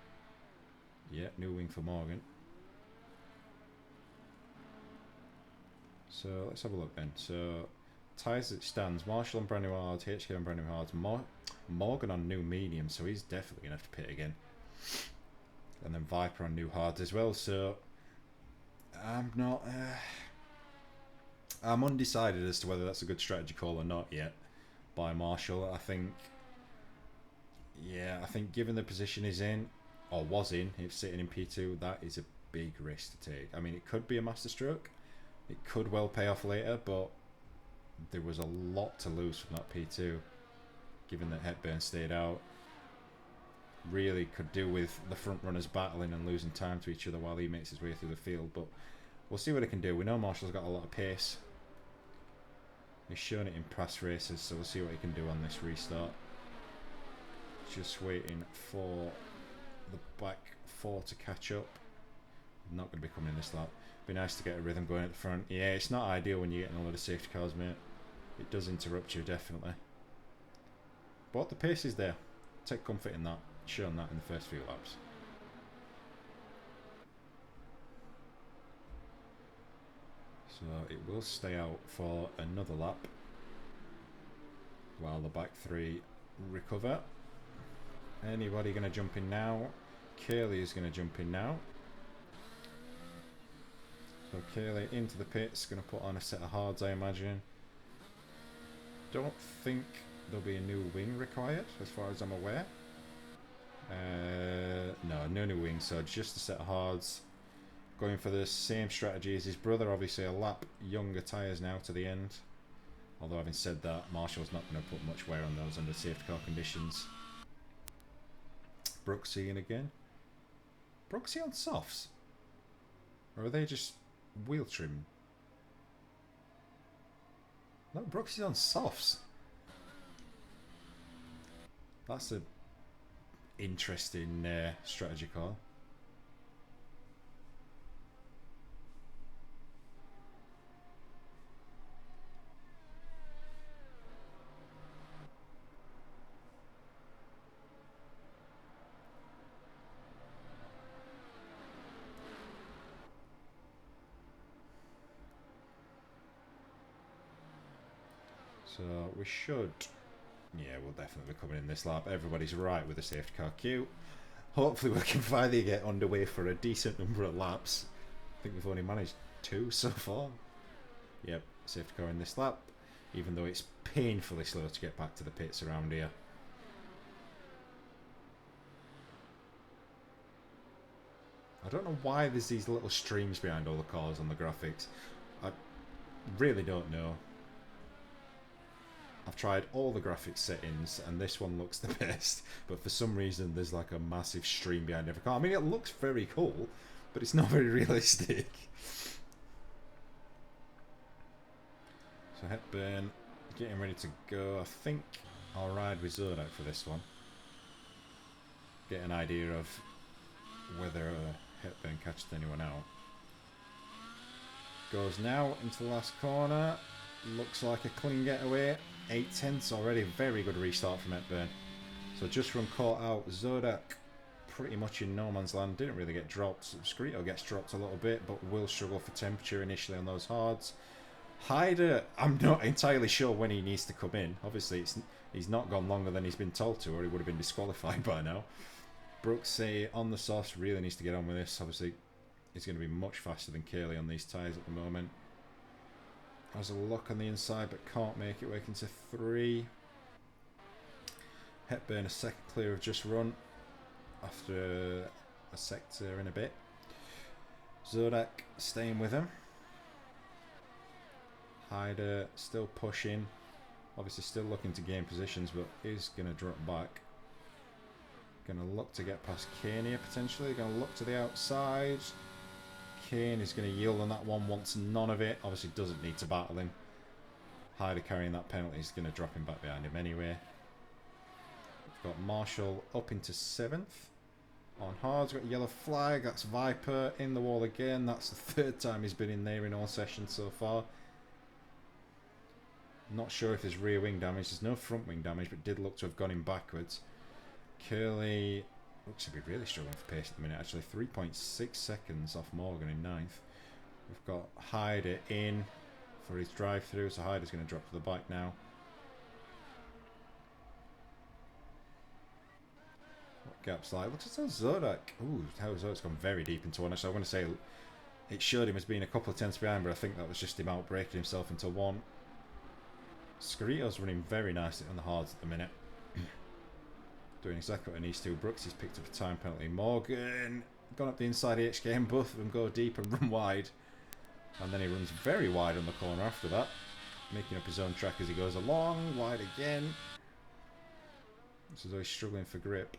Yeah, new wing for Morgan. So let's have a look then. So tyres as it stands, Marshall on brand new hards, HK on brand new hards, Morgan on new medium, so he's definitely going to have to pit again. And then Viper on new hards as well, so I'm not... I'm undecided as to whether that's a good strategy call or not yet by Marshall. I think... Yeah, I think given the position he's in, or was in, if sitting in P2, that is a big risk to take. I mean, it could be a masterstroke. It could well pay off later, but there was a lot to lose from that P2, given that Hepburn stayed out. Really could do with the front runners battling and losing time to each other while he makes his way through the field, but we'll see what he can do. We know Marshall's got a lot of pace. He's shown it in past races, so we'll see what he can do on this restart. Just waiting for the back 4 to catch up. Not going to be coming in this lap. Be nice to get a rhythm going at the front. Yeah, it's not ideal when you're getting a lot of safety cars, mate. It does interrupt you, definitely. But the pace is there. Take comfort in that. Shown that in the first few laps. So it will stay out for another lap while the back 3 recover. Anybody going to jump in now? Cayley is going to jump in now. So Cayley into the pits, going to put on a set of hards, I imagine. Don't think there'll be a new wing required, as far as I'm aware. No new wing, so just a set of hards. Going for the same strategy as his brother, obviously a lap younger tyres now to the end. Although having said that, Marshall's not going to put much wear on those under safety car conditions. Brooksy in again. Brooksy on softs? Or are they just wheel trim? No, Brooksy's on softs. That's a interesting strategy call. So we should... Yeah, we'll definitely be coming in this lap. Everybody's right with the safety car queue. Hopefully we can finally get underway for a decent number of laps. I think we've only managed 2 so far. Yep, safety car in this lap. Even though it's painfully slow to get back to the pits around here. I don't know why there's these little streams behind all the cars on the graphics. I really don't know. I've tried all the graphics settings and this one looks the best, but for some reason there's like a massive stream behind every car. I mean, it looks very cool, but it's not very realistic. So Hepburn getting ready to go. I think I'll ride with Zodak for this one. Get an idea of whether Hepburn catches anyone out. Goes now into the last corner. Looks like a clean getaway. 8/10 already. Very good restart from Hepburn. So just run caught out. Zodak pretty much in no man's land. Didn't really get dropped. Screeto gets dropped a little bit, but will struggle for temperature initially on those hards. Hyder, I'm not entirely sure when he needs to come in. Obviously, he's not gone longer than he's been told to, or he would have been disqualified by now. Brooksy on the sauce really needs to get on with this. Obviously, he's going to be much faster than Curley on these tyres at the moment. Has a look on the inside, but can't make it work into 3. Hepburn a second clear of just run after a sector in a bit. Zodak staying with him. Hyder still pushing. Obviously still looking to gain positions, but is going to drop back. Going to look to get past Kane here potentially. Going to look to the outside. Kane is going to yield on that one, wants none of it. Obviously doesn't need to battle him. Hyder carrying that penalty is going to drop him back behind him anyway. We've got Marshall up into 7th. On hards, got yellow flag. That's Viper in the wall again. That's the 3rd time he's been in there in all sessions so far. Not sure if there's rear wing damage. There's no front wing damage, but did look to have gone in backwards. Curley looks to be really struggling for pace at the minute, actually. 3.6 seconds off Morgan in 9th. We've got Hyder in for his drive through, so Hyder's going to drop to the bike now. What gaps like? Looks as though Zodak. Ooh, how Zodak's gone very deep into one. Actually, I want to say it showed him as being a couple of tenths behind, but I think that was just him out breaking himself into 1. Screeto's running very nicely on the hards at the minute. Doing exactly what he needs to. Brooks has picked up a time penalty. Morgan gone up the inside HKM. Both of them go deep and run wide. And then he runs very wide on the corner after that. Making up his own track as he goes along. Wide again. This is always struggling for grip.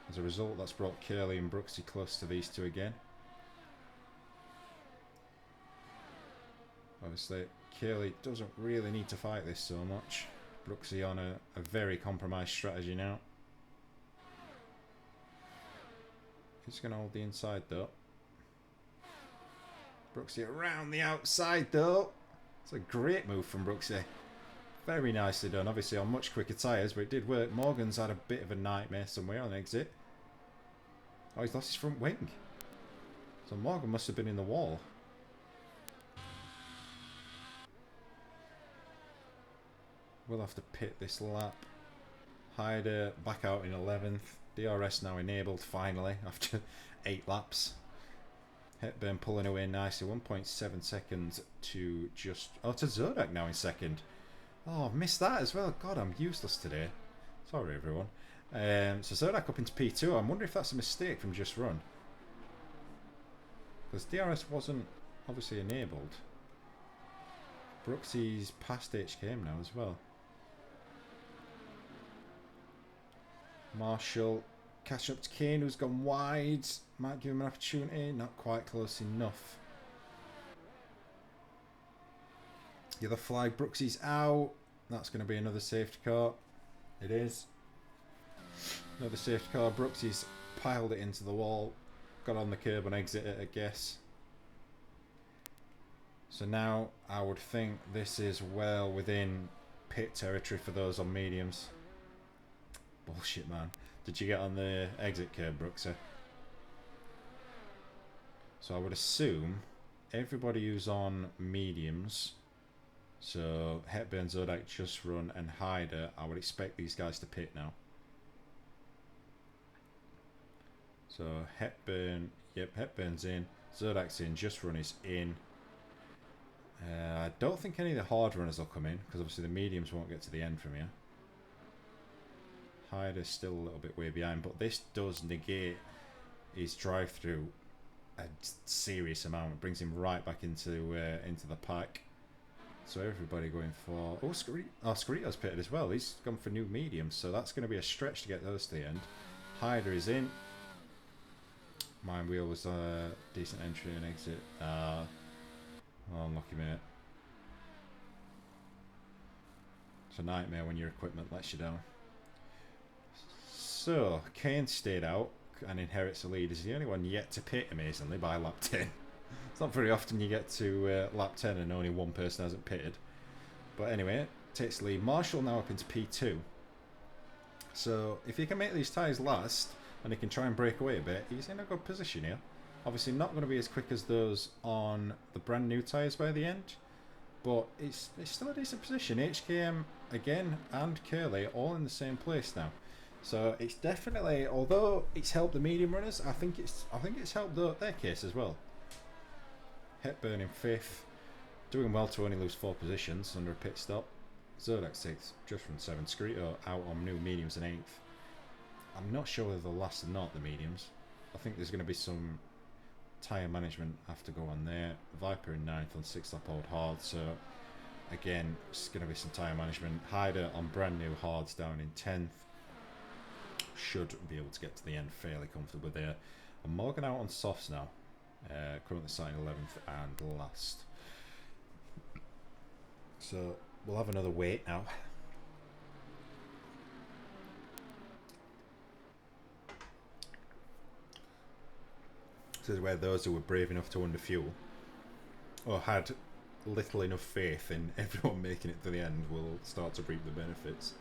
As a result, that's brought Curley and Brooksy close to these two again. Obviously, Curley doesn't really need to fight this so much. Brooksy on a very compromised strategy now. He's going to hold the inside though. Brooksy around the outside though. It's a great move from Brooksy. Very nicely done. Obviously on much quicker tyres, but it did work. Morgan's had a bit of a nightmare somewhere on exit. Oh, he's lost his front wing. So Morgan must have been in the wall. We'll have to pit this lap. Hyder back out in 11th. DRS now enabled finally after 8 laps. Hepburn pulling away nicely. 1.7 seconds to just... Oh, to Zodak now in 2nd. Oh, I've missed that as well. God, I'm useless today. Sorry, everyone. So Zodak up into P2. I'm wondering if that's a mistake from Just Run. Because DRS wasn't obviously enabled. Brooksy's past HKM now as well. Marshall catch up to Kane, who's gone wide. Might give him an opportunity. Not quite close enough. The other flag, Brooksy's out. That's going to be another safety car. It is. Another safety car. Brooksy's piled it into the wall. Got on the curb and exited, I guess. So now I would think this is well within pit territory for those on mediums. Bullshit, man. Did you get on the exit curb, Brooksy? So I would assume everybody who's on mediums, so Hepburn, Zodak, Just Run and Hyder, I would expect these guys to pit now. So Hepburn, yep, Hepburn's in, Zodak's in, Just Run is in. I don't think any of the hard runners will come in, because obviously the mediums won't get to the end from here. Hyder's still a little bit way behind, but this does negate his drive-through a serious amount. It brings him right back into the pack. So everybody going for... Oh, Scarito's pitted as well. He's gone for new mediums, so that's going to be a stretch to get those to the end. Hyder is in. Mine wheel was a decent entry and exit. Oh, unlucky, mate. It's a nightmare when your equipment lets you down. So, Kane stayed out and inherits the lead. Is the only one yet to pit, amazingly, by lap 10. It's not very often you get to lap 10 and only one person hasn't pitted. But anyway, takes the lead. Marshall now up into P2. So if he can make these tyres last and he can try and break away a bit, he's in a good position here. Obviously not going to be as quick as those on the brand new tyres by the end. But it's still a decent position. HKM again and Curly all in the same place now. So it's definitely, although it's helped the medium runners, I think it's helped their case as well. Hepburn in 5th, doing well to only lose 4 positions under a pit stop. Zodak 6th, just from 7th. Scarito out on new mediums in 8th. I'm not sure whether they'll last or not, the mediums. I think there's going to be some tyre management have to go on there. Viper in 9th on 6th lap old hard, so again, it's going to be some tyre management. Hyder on brand new hards down in 10th. Should be able to get to the end fairly comfortably there. And Morgan out on softs now. Currently starting 11th and last. So we'll have another wait now. This is where those who were brave enough to under fuel or had little enough faith in everyone making it to the end will start to reap the benefits.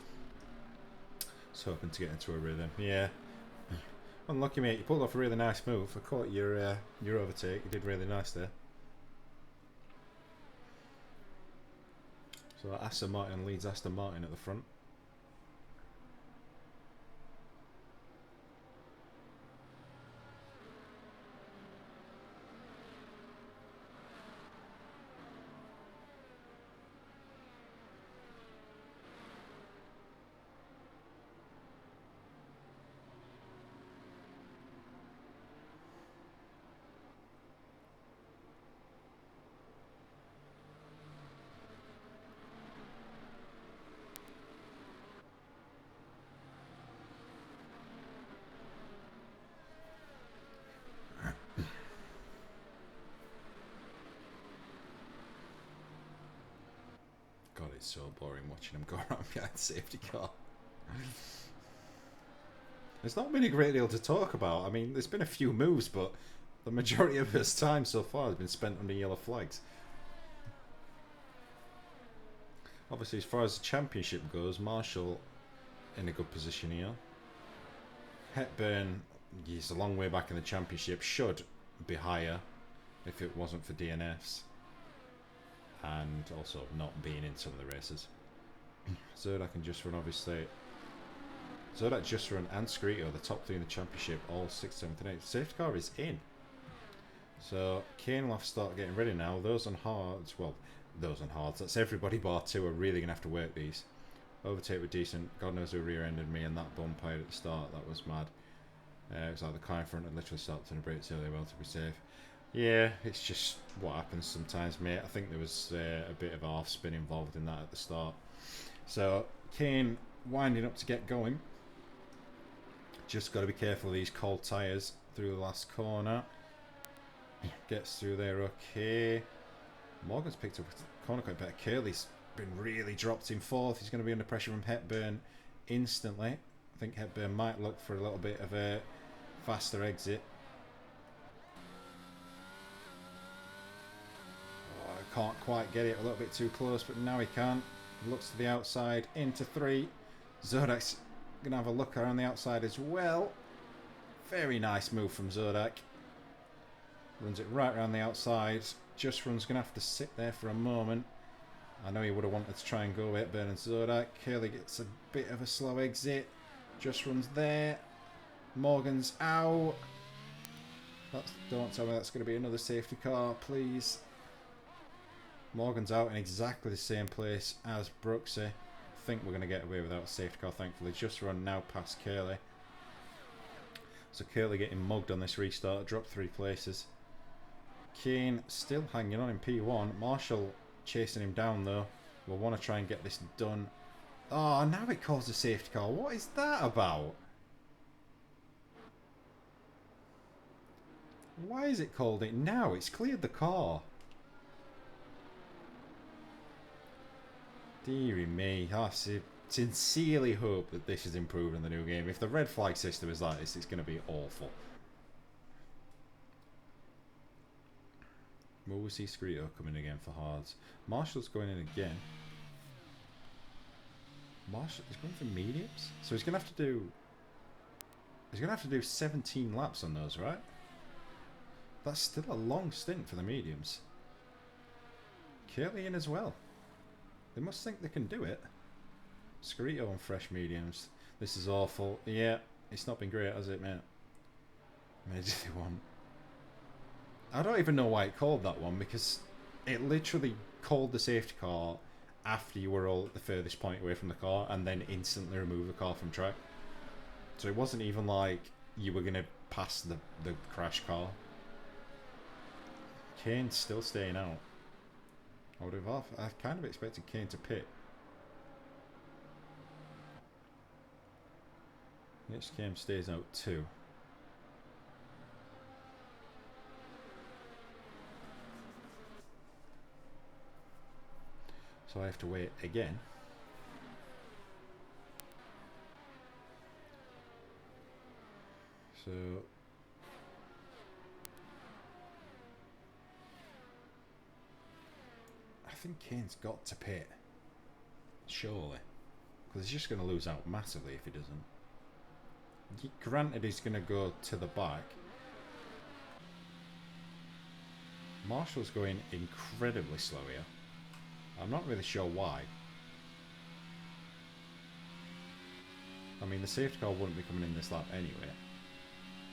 Just hoping to get into a rhythm. Yeah. Unlucky, mate. You pulled off a really nice move. I caught your overtake. You did really nice there. So Aston Martin leads Aston Martin at the front. God, it's so boring watching him go around behind the safety car. There's not been a great deal to talk about. I mean, there's been a few moves, but the majority of his time so far has been spent under yellow flags. Obviously, as far as the championship goes, Marshall in a good position here. Hepburn, he's a long way back in the championship, should be higher if it wasn't for DNFs. And also not being in some of the races. Zodak can just run, obviously. Zodak just run and Scarito, the top 3 in the championship, all 6th, 7th and 8th. Safety car is in. So Kane will have to start getting ready now. Those on hards, well, those on hards, that's everybody bar 2 are really going to have to work these. Overtake were decent. God knows who rear-ended me and that bump out at the start. That was mad. It was like the car in front had literally stopped and brakes earlier well to be safe. Yeah, it's just what happens sometimes, mate. I think there was a bit of half spin involved in that at the start. So, Kane winding up to get going. Just got to be careful of these cold tyres through the last corner. Gets through there okay. Morgan's picked up the corner quite better. Curly's been really dropped in 4th. He's going to be under pressure from Hepburn instantly. I think Hepburn might look for a little bit of a faster exit. Can't quite get it, a little bit too close, but now he can. Looks to the outside, into 3. Zodak's going to have a look around the outside as well. Very nice move from Zodak. Runs it right around the outside. Just Run's going to have to sit there for a moment. I know he would have wanted to try and go with Hepburn and Zodak. Curly gets a bit of a slow exit. Just Run's there. Morgan's out. Don't tell me that's going to be another safety car, please. Morgan's out in exactly the same place as Brooksy. I think we're going to get away without a safety car, thankfully. Just Run now past Curly. So Curly getting mugged on this restart, dropped 3 places. Kane still hanging on in P1. Marshall chasing him down though. We'll want to try and get this done. Oh, now it calls a safety car. What is that about? Why is it called it now? It's cleared the car. Deary me. I sincerely hope that this is improved in the new game. If the red flag system is like this, it's going to be awful. Will we see Screeto coming again for hards? Marshall's going in again. Marshall is going for mediums, so he's gonna have to do. He's gonna have to do 17 laps on those, right? That's still a long stint for the mediums. Curly in as well. They must think they can do it. Screeto on fresh mediums. This is awful. Yeah, it's not been great, has it, mate? Emergency one. I don't even know why it called that one, because it literally called the safety car after you were all at the furthest point away from the car and then instantly remove the car from track. So it wasn't even like you were going to pass the crash car. Kane's still staying out. I kind of expected Kane to pit. HKM stays out too. So I have to wait again. So I think Kane's got to pit. Surely. Because he's just going to lose out massively if he doesn't. Granted, he's going to go to the back. Marshall's going incredibly slow here. I'm not really sure why. I mean, the safety car wouldn't be coming in this lap anyway.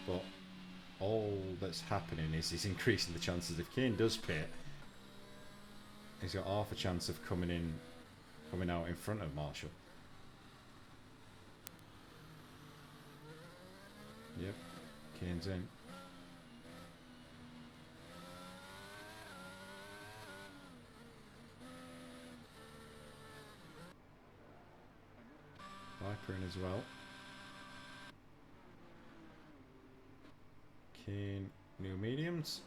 But all that's happening is he's increasing the chances. If Kane does pit, he's got half a chance of coming out in front of Marshall. Yep, Kane's in. Viper in as well. Kane, new mediums.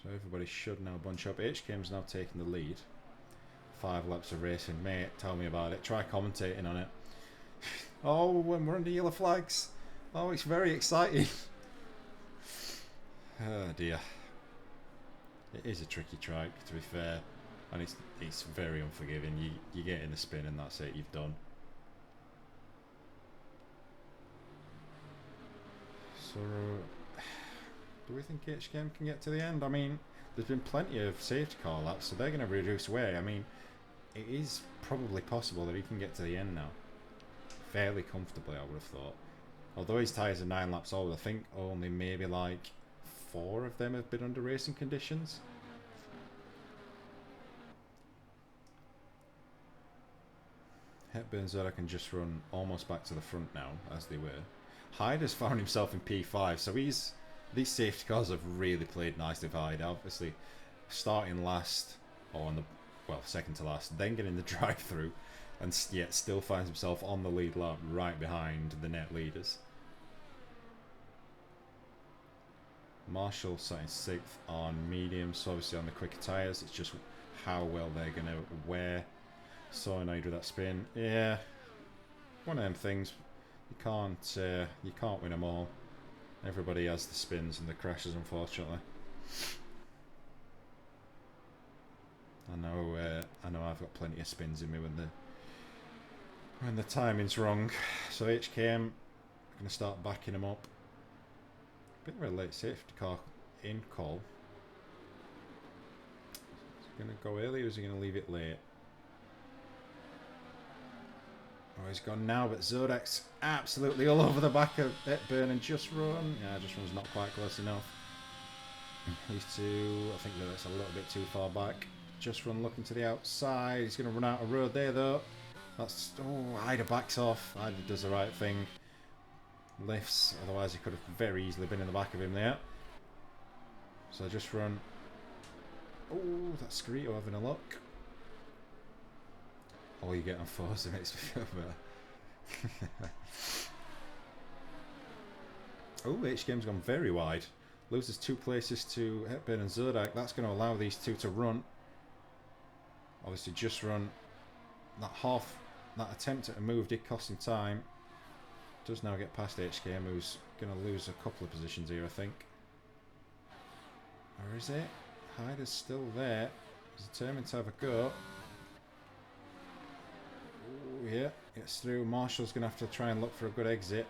So everybody should now bunch up. HKM's now taking the lead. 5 laps of racing. Mate, tell me about it. Try commentating on it. Oh, when we're under yellow flags. Oh, it's very exciting. Oh dear. It is a tricky track, to be fair. And it's very unforgiving. You get in the spin and that's it, you've done. So, do we think HKM can get to the end? I mean, there's been plenty of safety car laps, so they're going to reduce away. I mean, it is probably possible that he can get to the end now. Fairly comfortably, I would have thought. Although his tyres are 9 laps old, I think only maybe like 4 of them have been under racing conditions. Hepburn Zoda can just run almost back to the front now, as they were. Hyde has found himself in P5, so these safety cars have really played nicely for Hyde. Obviously, starting last, or on the, well, second to last, then getting the drive-through, and yet still finds himself on the lead lap right behind the net leaders. Marshall starting 6th on mediums, so obviously on the quicker tyres. It's just how well they're going to wear. So annoyed with that spin. Yeah, one of them things. You can't win them all. Everybody has the spins and the crashes, unfortunately. I know I've got plenty of spins in me when the timing's wrong. So HKM, I'm gonna start backing him up. Bit of a late safety car in call. Is he gonna go early or is he gonna leave it late? Oh, he's gone now, but Zodak's absolutely all over the back of Hepburn and Just Run. Yeah, Just Run's not quite close enough. These two, I think that's a little bit too far back. Just Run looking to the outside. He's going to run out of road there, though. That's... Oh, Ida backs off. Ida does the right thing. Lifts. Otherwise, he could have very easily been in the back of him there. So Just Run. Oh, that's Skrito having a look. All you get on Forza makes me feel better. Oh, H-Game's gone very wide. Loses 2 places to Hepburn and Zodak. That's going to allow these two to run. Obviously, just run. That attempt at a move did cost him time. Does now get past H-Game, who's going to lose a couple of positions here, I think. Or is it? Hyder's still there. He's determined to have a go. Ooh, yeah, gets through. Marshall's going to have to try and look for a good exit.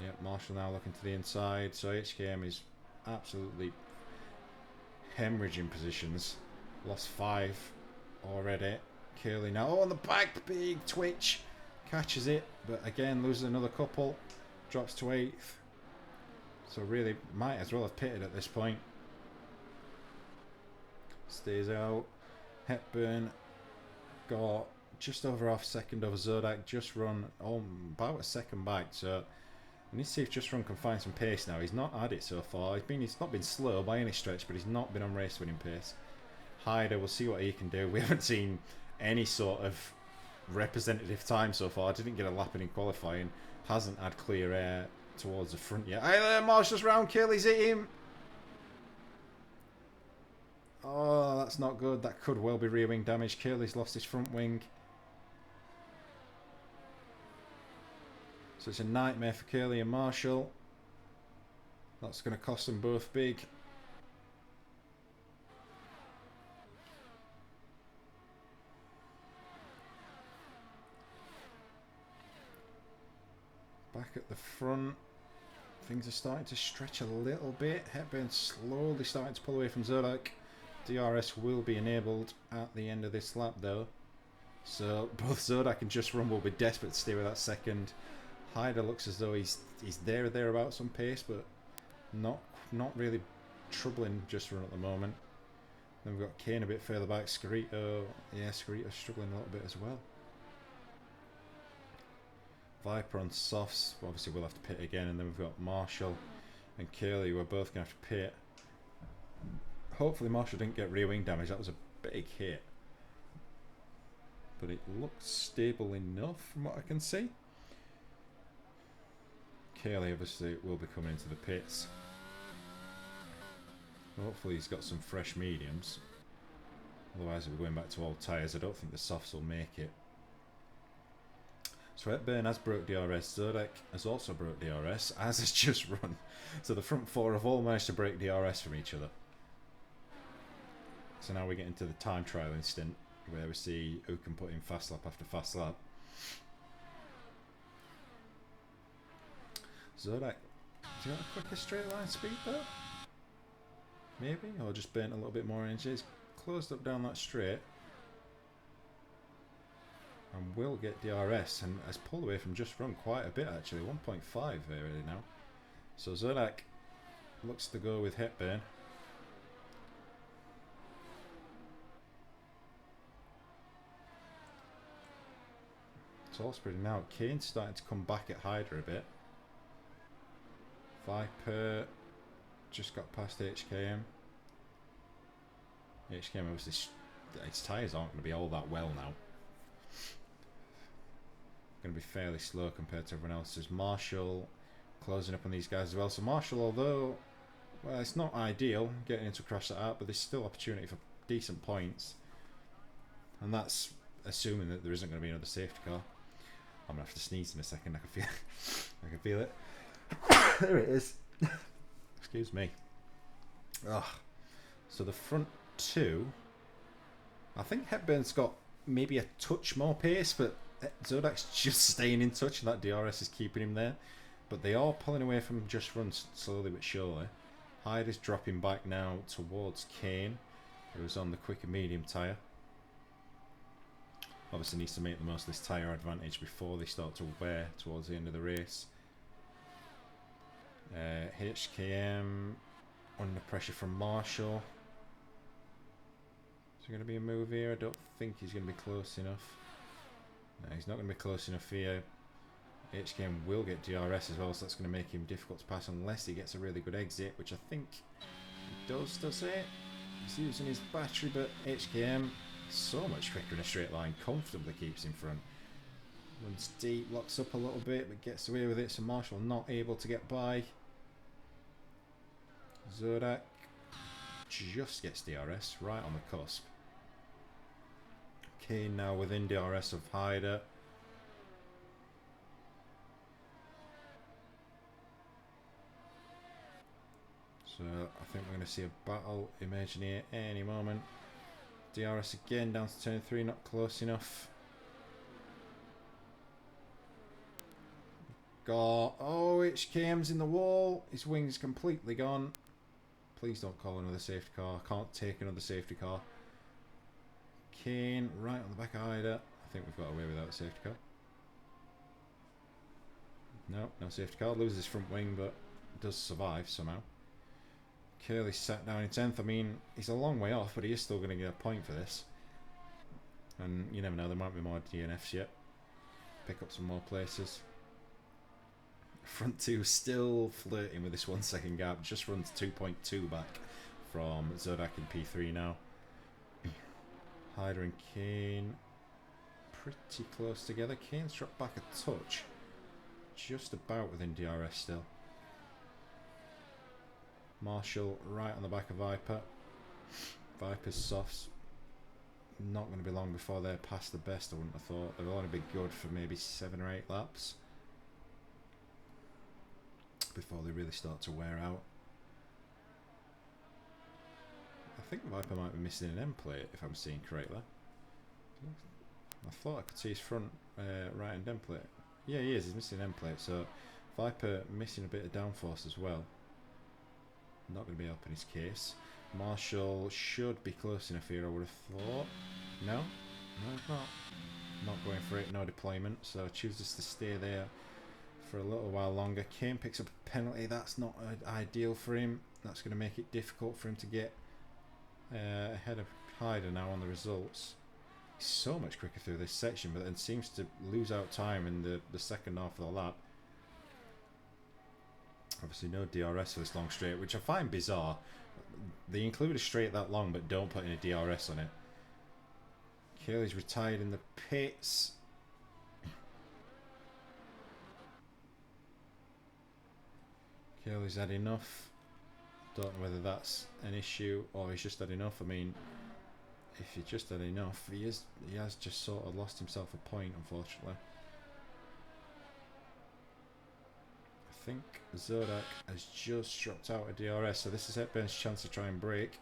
Yeah, Marshall now looking to the inside. So HKM is absolutely hemorrhaging positions. Lost 5 already. Curly now. Oh, on the back. Big twitch. Catches it. But again, loses another couple. Drops to 8th. So really might as well have pitted at this point. Stays out. Hepburn got just over half second over Zodak. Just run about a second back. So we need to see if Just Run can find some pace now. He's not had it so far. He's not been slow by any stretch, but he's not been on race winning pace. Hyder, we'll see what he can do. We haven't seen any sort of representative time so far. Didn't get a lap in qualifying. Hasn't had clear air towards the front yet. Hey there, Marshall's round kill. He's hit him. Oh, that's not good. That could well be rear wing damage. Curley's lost his front wing. So it's a nightmare for Curley and Marshall. That's going to cost them both big. Back at the front. Things are starting to stretch a little bit. Hepburn slowly starting to pull away from Zodak. DRS will be enabled at the end of this lap though. So both Zodak and Just Run will be desperate to stay with that second. Hyder looks as though he's there or thereabouts on pace, but not really troubling Just Run at the moment. Then we've got Kane a bit further back. Skrito, yeah, Skrito's struggling a little bit as well. Viper on softs, obviously we'll have to pit again, and then we've got Marshall and Curley who are both going to have to pit. Hopefully Marshall didn't get rear wing damage. That was a big hit, but it looks stable enough from what I can see. Curley obviously will be coming into the pits. Hopefully he's got some fresh mediums. Otherwise we're going back to old tyres. I don't think the softs will make it. So Hepburn has broke DRS. Zodak has also broke DRS, as has Just Run. So the front 4 have all managed to break DRS from each other. So now we get into the time trial instant, where we see who can put in fast lap after fast lap. Zodak, do you want a quicker straight line speed though? Maybe? Or just burnt a little bit more energy. He's closed up down that straight. And will get DRS and has pulled away from Just Run quite a bit actually. 1.5 already now. So Zodak looks to go with Hepburn. It's all spreading out. Kane's starting to come back at Hyder a bit. Viper just got past HKM. HKM obviously, its tyres aren't going to be all that well now. Going to be fairly slow compared to everyone else's. Marshall closing up on these guys as well. So Marshall, although, well, it's not ideal getting into a crash like that, but there's still opportunity for decent points. And that's assuming that there isn't going to be another safety car. I'm going to have to sneeze in a second. I can feel it. There it is. Excuse me. Ugh. So the front 2, I think Hepburn's got maybe a touch more pace, but Zodak's just staying in touch, and that DRS is keeping him there. But they are pulling away from Just Run slowly but surely. Hyde is dropping back now towards Kane, who's on the quicker medium tyre. Obviously needs to make the most of this tyre advantage before they start to wear towards the end of the race. HKM under pressure from Marshall. Is there going to be a move here? I don't think he's going to be close enough. No, he's not going to be close enough here. HKM will get DRS as well, so that's going to make him difficult to pass unless he gets a really good exit, which I think It does it? He's using his battery, but HKM so much quicker in a straight line, comfortably keeps in front. Runs deep, locks up a little bit, but gets away with it, so Marshall not able to get by. Zodak just gets DRS, right on the cusp. Kane now within DRS of Hyder. So I think we're going to see a battle emerging here any moment. DRS again down to turn 3, not close enough. Got, oh, HKM's in the wall. His wing's completely gone. Please don't call another safety car. Can't take another safety car. Kane right on the back of Hyder. I think we've got away without a safety car. No safety car. Loses his front wing, but does survive somehow. Curley sat down in 10th. I mean, he's a long way off, but he is still going to get a point for this. And you never know, there might be more DNFs yet. Pick up some more places. Front two still flirting with this 1 second gap. Just runs 2.2 back from Zodak in P3 now. Hyder and Kane pretty close together. Kane's dropped back a touch. Just about within DRS still. Marshall right on the back of Viper. Viper's softs. Not going to be long before they're past the best, I wouldn't have thought. They'll only be good for maybe 7 or 8 laps before they really start to wear out. I think Viper might be missing an end plate if I'm seeing correctly. I thought I could see his front right hand end plate. Yeah, he is. He's missing an end plate. So Viper missing a bit of downforce as well. Not going to be helping his case. Marshall should be close enough here, I would have thought. No? No, it's not. Not going for it. No deployment. So chooses to stay there for a little while longer. Kane picks up a penalty. That's not ideal for him. That's going to make it difficult for him to get ahead of Hyder now on the results. He's so much quicker through this section, but then seems to lose out time in the second half of the lap. Obviously no DRS for this long straight, which I find bizarre. They include a straight that long but don't put in a DRS on it. Curley's retired in the pits. Curley's had enough. Don't know whether that's an issue or he's just had enough. I mean, if he just had enough, he has just sort of lost himself a point, unfortunately. I think Zodak has just dropped out of DRS, so this is Hepburn's chance to try and break.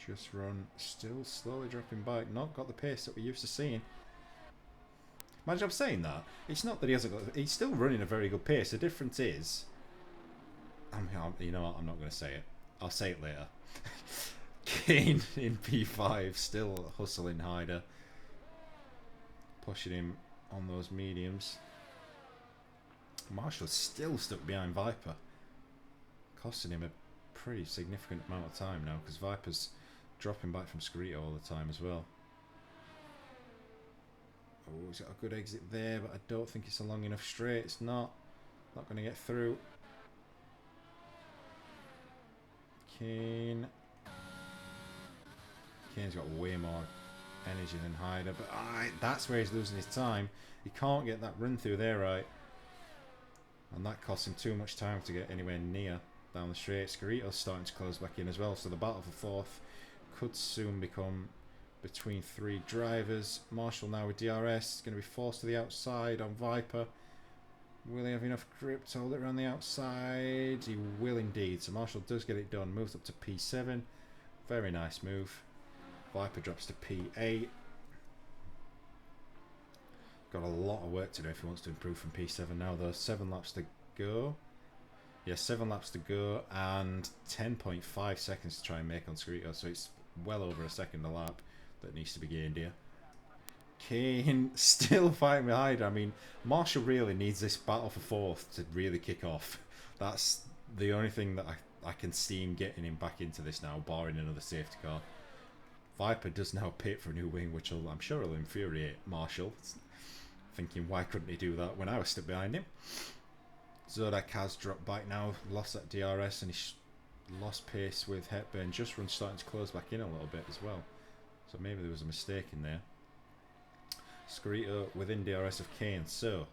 Just run, still slowly dropping back, not got the pace that we're used to seeing. Imagine I'm saying that. It's not that he hasn't got, he's still running a very good pace. The difference is, you know what, I'm not going to say it. I'll say it later. Kane in P5, still hustling Hyder. Pushing him on those mediums. Marshall's still stuck behind Viper. Costing him a pretty significant amount of time now, because Viper's dropping back from Scarito all the time as well. Oh, he's got a good exit there, but I don't think it's a long enough straight. It's not. Not going to get through. Kane's got way more energy than Hyder, but that's where he's losing his time. He can't get that run through there right. And that costs him too much time to get anywhere near down the straight. Scarito's starting to close back in as well, so the battle for fourth could soon become between 3 drivers. Marshall now with DRS, going to be forced to the outside on Viper. Will he have enough grip to hold it around the outside? He will indeed. So Marshall does get it done. Moves up to P7. Very nice move. Viper drops to P8. Got a lot of work to do if he wants to improve from P7 now though. 7 laps to go. Yeah, 7 laps to go and 10.5 seconds to try and make on Scarito. So it's well over a second a lap that needs to be gained here. Kane still fighting with Hyder. I mean, Marshall really needs this battle for fourth to really kick off. That's the only thing that I can see him getting him back into this now, barring another safety car. Viper does now pit for a new wing, which I'm sure will infuriate Marshall. thinking, why couldn't he do that when I was stuck behind him? Zodak has dropped back now, lost that DRS, and he's lost pace with Hepburn. Just Run starting to close back in a little bit as well. So maybe there was a mistake in there. Scarito within DRS of Kane. So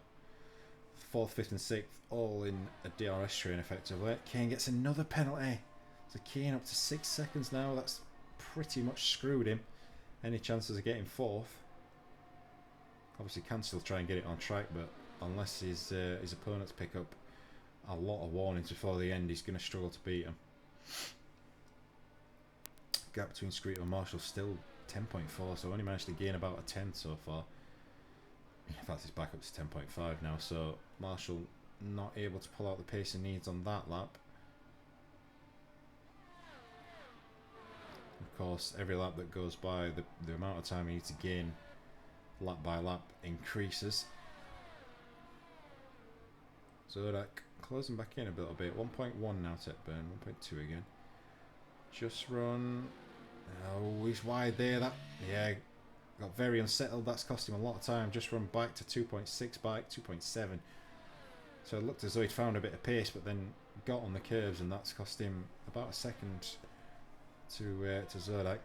4th, 5th and 6th all in a DRS train effectively. Kane gets another penalty. So Kane up to 6 seconds now. That's pretty much screwed him. Any chances of getting 4th? Obviously can still try and get it on track, but unless his opponents pick up a lot of warnings before the end, he's going to struggle to beat him. Gap between Scarito and Marshall still 10.4, so only managed to gain about a 10 so far. In fact, it's back up to 10.5 now, so Marshall not able to pull out the pace he needs on that lap. Of course, every lap that goes by, the amount of time he needs to gain lap by lap increases. Zodak closing back in a little bit. 1.1 now to Hepburn, 1.2 again. Just Run. Oh, he's wide there. That, yeah, got very unsettled. That's cost him a lot of time. Just Run back to 2.6 bike, 2.7. So it looked as though he'd found a bit of pace, but then got on the curves, and that's cost him about a second to Zodak.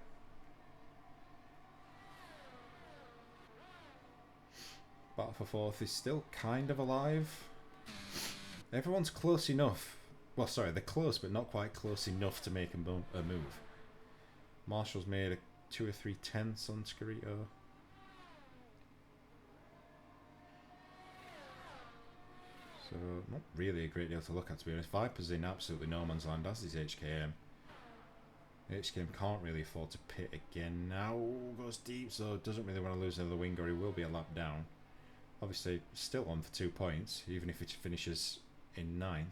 Battle for 4th is still kind of alive. Everyone's close enough. Well, sorry, they're close, but not quite close enough to make a move. Marshall's made a 2 or 3 tenths on Scarito. So, not really a great deal to look at, to be honest. Viper's in absolutely no man's land, as is HKM. HKM can't really afford to pit again now. Goes deep, so doesn't really want to lose another wing, or he will be a lap down. Obviously, still on for 2 points, even if it finishes in 9th.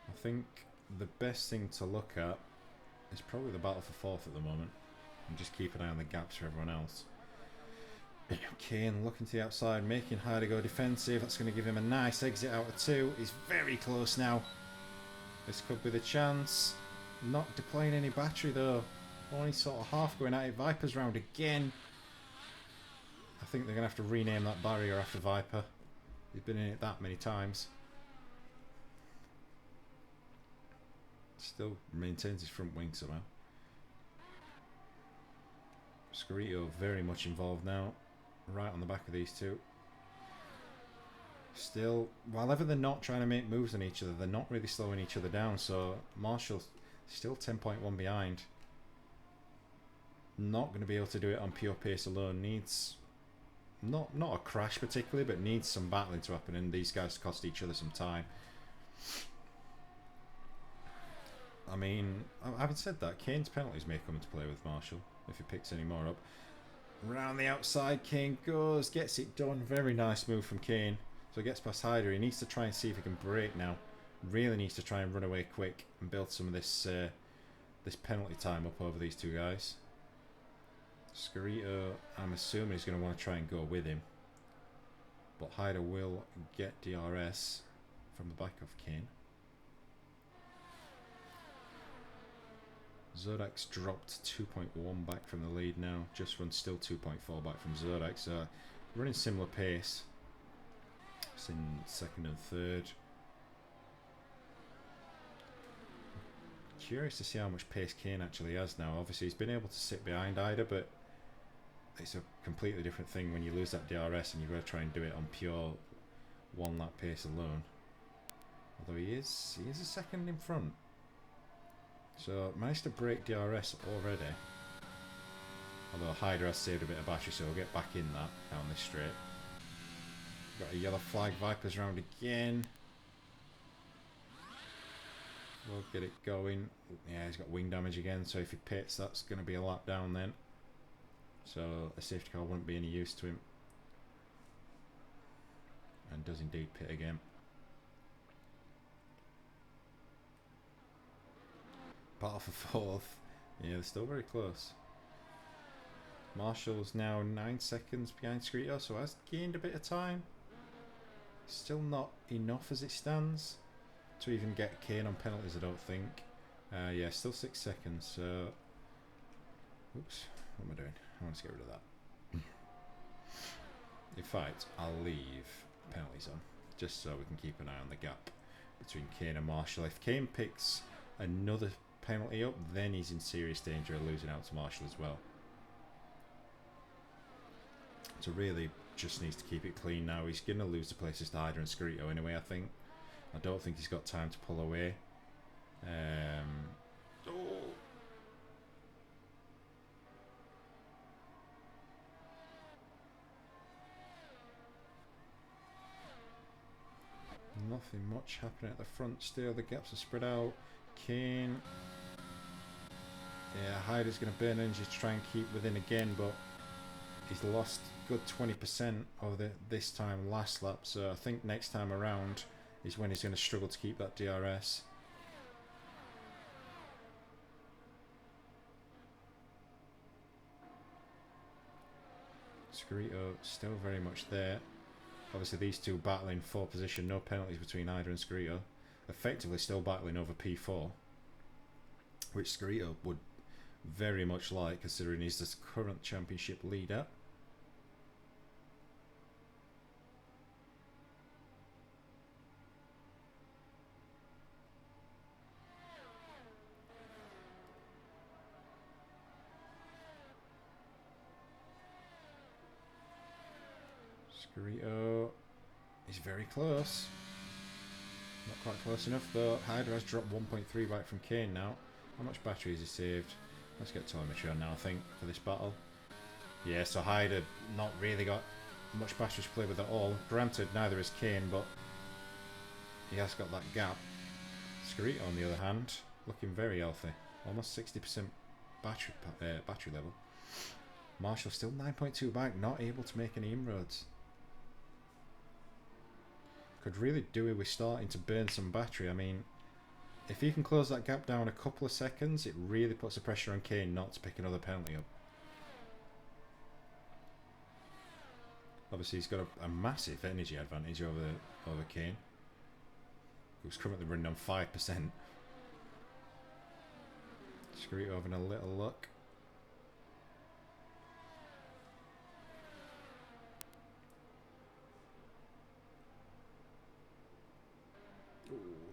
I think the best thing to look at is probably the battle for 4th at the moment, and just keep an eye on the gaps for everyone else. Kane looking to the outside, making Hyder go defensive. That's going to give him a nice exit out of 2. He's very close now. This could be the chance. Not deploying any battery though. Only sort of half going at it. Viper's round again. I think they're going to have to rename that barrier after Viper. He's been in it that many times. Still maintains his front wing somehow. Scarito very much involved now. Right on the back of these two. Still, while ever they're not trying to make moves on each other, they're not really slowing each other down. So Marshall still 10.1 behind. Not going to be able to do it on pure pace alone. Needs not a crash particularly, but needs some battling to happen, and these guys cost each other some time. I mean, having said that, Kane's penalties may come into play with Marshall if he picks any more up. Round the outside, Kane goes, gets it done. Very nice move from Kane. So he gets past Hyder. He needs to try and see if he can break now. Really needs to try and run away quick and build some of this this penalty time up over these two guys. Scarito, I'm assuming he's going to want to try and go with him. But Hyder will get DRS from the back of Kane. Zodak's dropped 2.1 back from the lead now. Just Run still 2.4 back from Zodak. So running similar pace. It's in 2nd and 3rd. Curious to see how much pace Kane actually has now. Obviously he's been able to sit behind Ida, but it's a completely different thing when you lose that DRS and you've got to try and do it on pure 1 lap pace alone. Although he is a second in front. So managed to break DRS already. Although Hyder has saved a bit of battery, so we'll get back in that down this straight. Got a yellow flag. Viper's round again. We'll get it going. Yeah, he's got wing damage again, so if he pits, that's going to be a lap down then. So a safety car wouldn't be any use to him. And does indeed pit again. Battle for 4th. Yeah, they're still very close. Marshall's now 9 seconds behind Scarito, so has gained a bit of time. Still not enough as it stands to even get Kane on penalties, I don't think. Yeah, still 6 seconds, so Oops, what am I doing? I want to get rid of that. In fact, I'll leave penalties on, just so we can keep an eye on the gap between Kane and Marshall. If Kane picks another penalty up, then he's in serious danger of losing out to Marshall as well. So really just needs to keep it clean now. He's going to lose the places to Hyder and Scarito anyway, I think. I don't think he's got time to pull away. Nothing much happening at the front still. The gaps are spread out. Kane. Yeah, Hyder's going to burn energy to try and keep within again, but he's lost good 20% of this time last lap. So I think next time around is when he's going to struggle to keep that DRS. Scarito still very much there. Obviously these two battling for position, no penalties between Hyder and Scarito. Effectively still battling over P4, which Scarito would very much like, considering he's the current championship leader. Scarito is very close. Not quite close enough though. Hyder has dropped 1.3 back from Kane now. How much battery has he saved? Let's get telemetry on now, I think, for this battle. Yeah, so Hyder not really got much battery to play with at all. Granted, neither is Kane, but he has got that gap. Scarito, on the other hand, looking very healthy. Almost 60% battery level. Marshall still 9.2 back, not able to make any inroads. Could really do it with starting to burn some battery. I mean, if he can close that gap down a couple of seconds, it really puts the pressure on Kane not to pick another penalty up. Obviously, he's got a massive energy advantage over Kane, who's currently running on 5%. Scarito having a little luck.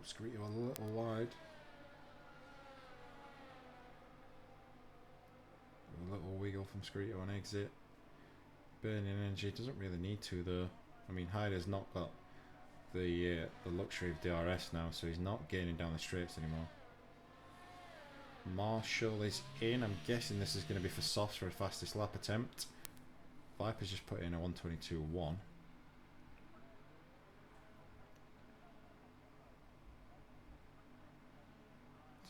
Scarito a little wide. A little wiggle from Scarito on exit. Burning energy, doesn't really need to though. I mean, Hyder's not got the luxury of DRS now, so he's not gaining down the straights anymore. Marshall is in. I'm guessing this is going to be for softs for a fastest lap attempt. Viper's just put in a 1:22.1.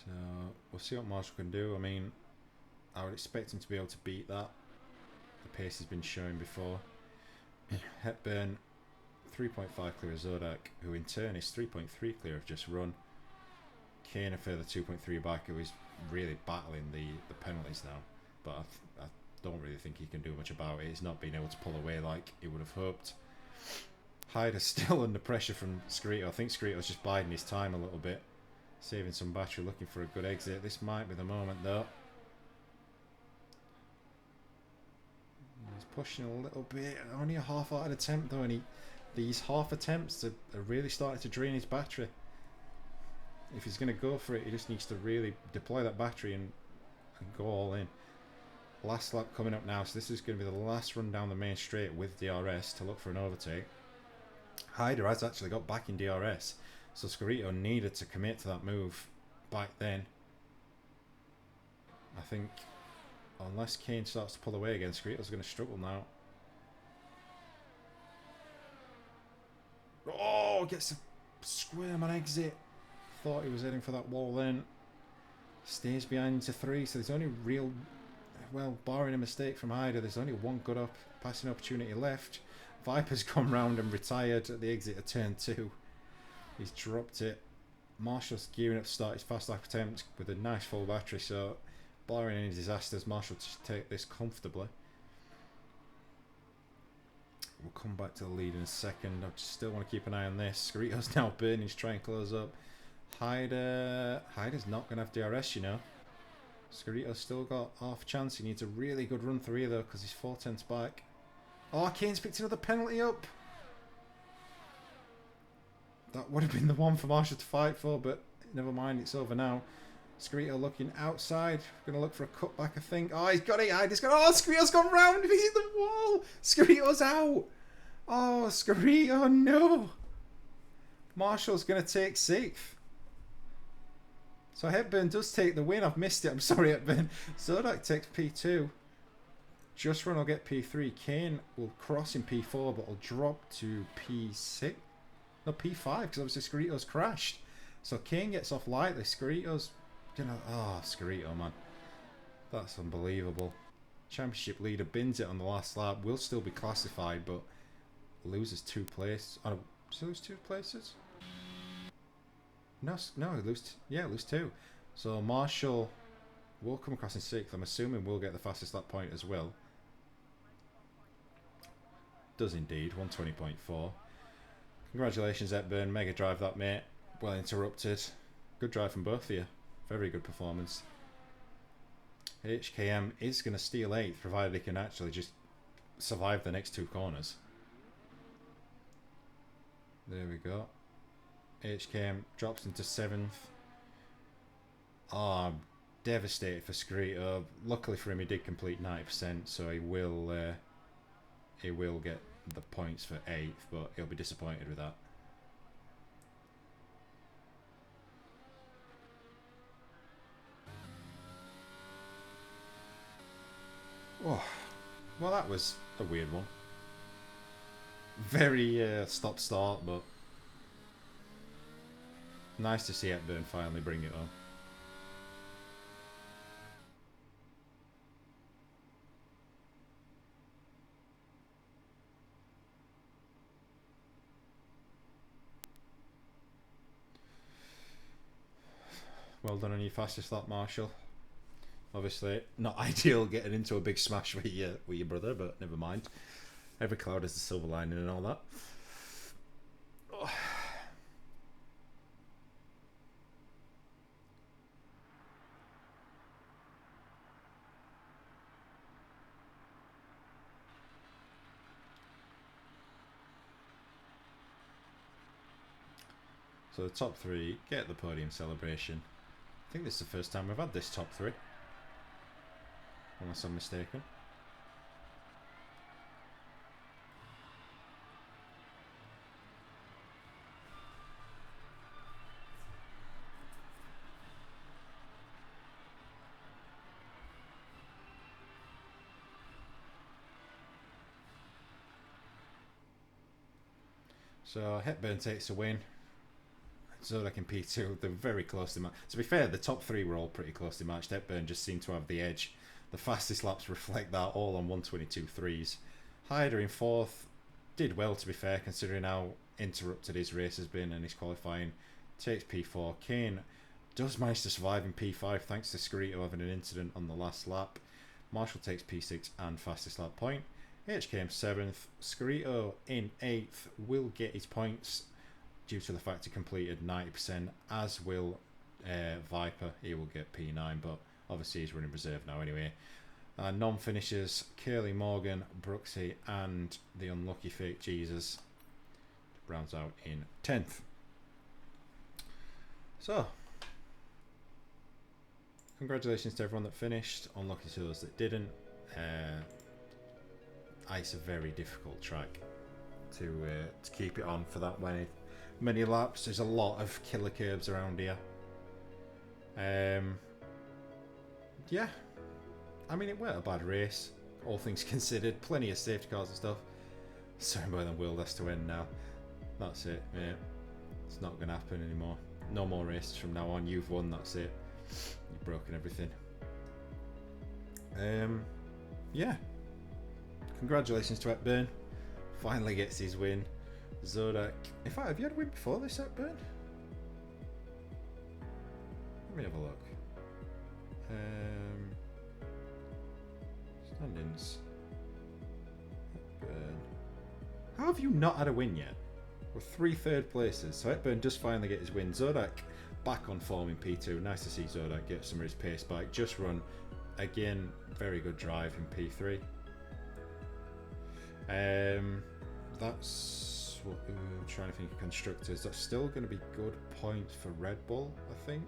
So we'll see what Marshall can do. I mean, I would expect him to be able to beat that. The pace has been shown before. Hepburn 3.5 clear of Zodak, who in turn is 3.3 clear of Just Run. Kane a further 2.3 back, who is really battling the penalties now, but I don't really think he can do much about it. He's not been able to pull away like he would have hoped. Hyder's still under pressure from Scarito. I think Scarito's just biding his time a little bit, saving some battery, looking for a good exit. This might be the moment though. He's pushing a little bit. Only a half-hearted attempt though, and these half attempts are really starting to drain his battery. If he's going to go for it, he just needs to really deploy that battery and go all in. Last lap coming up now, so this is going to be the last run down the main straight with DRS to look for an overtake. Hyder has actually got back in DRS, so Scarito needed to commit to that move back then. I think unless Kane starts to pull away again, Scarito's going to struggle now. Oh, gets a squirm on exit. Thought he was heading for that wall then. Stays behind into 3, so there's only real, well, barring a mistake from Hyder, there's only one good passing opportunity left. Viper's gone round and retired at the exit of turn 2. He's dropped it. Marshall's gearing up to start his fast lap attempt with a nice full battery, so barring any disasters, Marshall to take this comfortably. We'll come back to the lead in a second. I still want to keep an eye on this. Scarito's now burning to try and close up. Hyder's not going to have DRS, you know. Scarito's still got half a chance. He needs a really good run through here though, because he's 4/10 back. Oh, Kane's picked another penalty up. That would have been the one for Marshall to fight for, but never mind, it's over now. Scarito looking outside. Going to look for a cutback, I think. Oh, he's got it. Oh, Scarito's gone round. He's hit the wall. Scarito's out. Oh, Scarito, no. Marshall's going to take 6th. So Hepburn does take the win. I've missed it. I'm sorry, Hepburn. Zodak takes P2. Just Run will get P3. Kane will cross in P4, but will drop to P6. No, P5, because obviously Scarito's crashed. So Kane gets off lightly. Scarito's... Oh, Scarito, man. That's unbelievable. Championship leader bins it on the last lap. Will still be classified, but loses 2 places. Oh, does he lose 2 places? No, he lose 2. So Marshall will come across in 6th. I'm assuming we'll get the fastest lap point as well. Does indeed, 120.4. Congratulations, Hepburn. Mega drive that, mate. Well interrupted. Good drive from both of you. Very good performance. HKM is going to steal 8th, provided he can actually just survive the next 2 corners. There we go. HKM drops into 7th. Oh, I'm devastated for Scarito. Luckily for him, he did complete 90%, so he will get the points for 8th, but he'll be disappointed with that. Oh, well, that was a weird one. Very stop-start, but nice to see Hepburn finally bring it on. Well done on your fastest lap, Marshall. Obviously, not ideal getting into a big smash with your brother, but never mind. Every cloud has a silver lining and all that. Oh. So the top 3 get the podium celebration. I think this is the first time we've had this top 3. Unless I'm mistaken. So Hepburn takes a win. Zodak in P2, they're very closely matched. To be fair, the top 3 were all pretty closely matched. Hepburn just seemed to have the edge. The fastest laps reflect that, all on 122.3s. Hyder in 4th did well, to be fair, considering how interrupted his race has been and his qualifying. Takes P4. Kane does manage to survive in P5 thanks to Scarito having an incident on the last lap. Marshall takes P6 and fastest lap point. HKM 7th. Scarito in 8th will get his points due to the fact he completed 90%, as will Viper. He will get P9, but obviously he's running reserve now anyway. Non-finishers, Curly Morgan, Brooksy, and the unlucky Fake Jesus rounds out in 10th. So, congratulations to everyone that finished. Unlucky to those that didn't. It's a very difficult track to keep it on for that many laps. There's a lot of killer curbs around here. Yeah, I mean, it weren't a bad race, all things considered. Plenty of safety cars and stuff. Sorry, boy, the world has to end now. That's it, mate. It's not going to happen anymore. No more races from now on. You've won, that's it. You've broken everything. Yeah. Congratulations to Hepburn. Finally gets his win. Zodak. In fact, have you had a win before this, Hepburn? Let me have a look. Standings. Hepburn. How have you not had a win yet? We're 3 third places, so Hepburn does finally get his win. Zodak back on form in P2. Nice to see Zodak get some of his pace back. Just run, again, very good drive in P3. That's what I'm trying to think of constructors. That's still going to be good points for Red Bull, I think.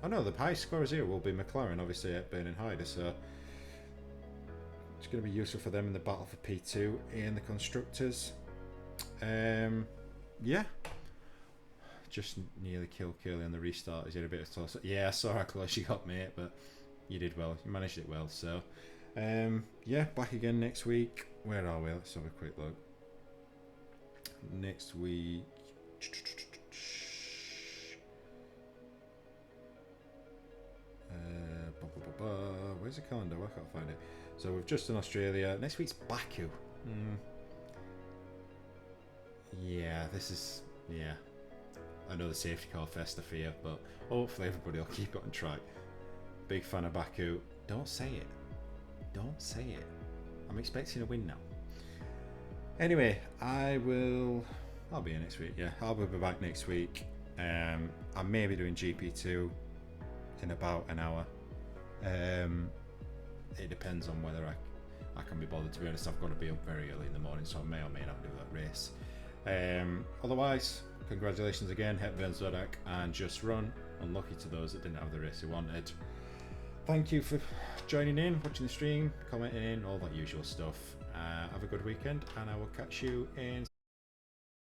Oh no, the highest scorers here will be McLaren, obviously at Burning Hyder, so it's going to be useful for them in the battle for P2 and the constructors. Yeah, just nearly killed Curly on the restart. He's had a bit of toss. Yeah, I saw how close you got, mate, but you did well. You managed it well. So, yeah, back again next week. Where are we? Let's have a quick look. Next week. Where's the calendar? I can't find it. So we've just done Australia. Next week's Baku. Yeah, this is... Yeah. I know the safety car fest, I fear, but hopefully everybody will keep it on track. Big fan of Baku. Don't say it. Don't say it. I'm expecting a win now. Anyway, I'll be here next week, yeah. I'll be back next week. I may be doing GP2 in about an hour. It depends on whether I can be bothered. To be honest, I've got to be up very early in the morning, so I may or may not do that race. Otherwise, congratulations again, Hepburn, Zodak and Just Run. Unlucky to those that didn't have the race they wanted. Thank you for joining in, watching the stream, commenting in, all that usual stuff. Have a good weekend, and I will catch you in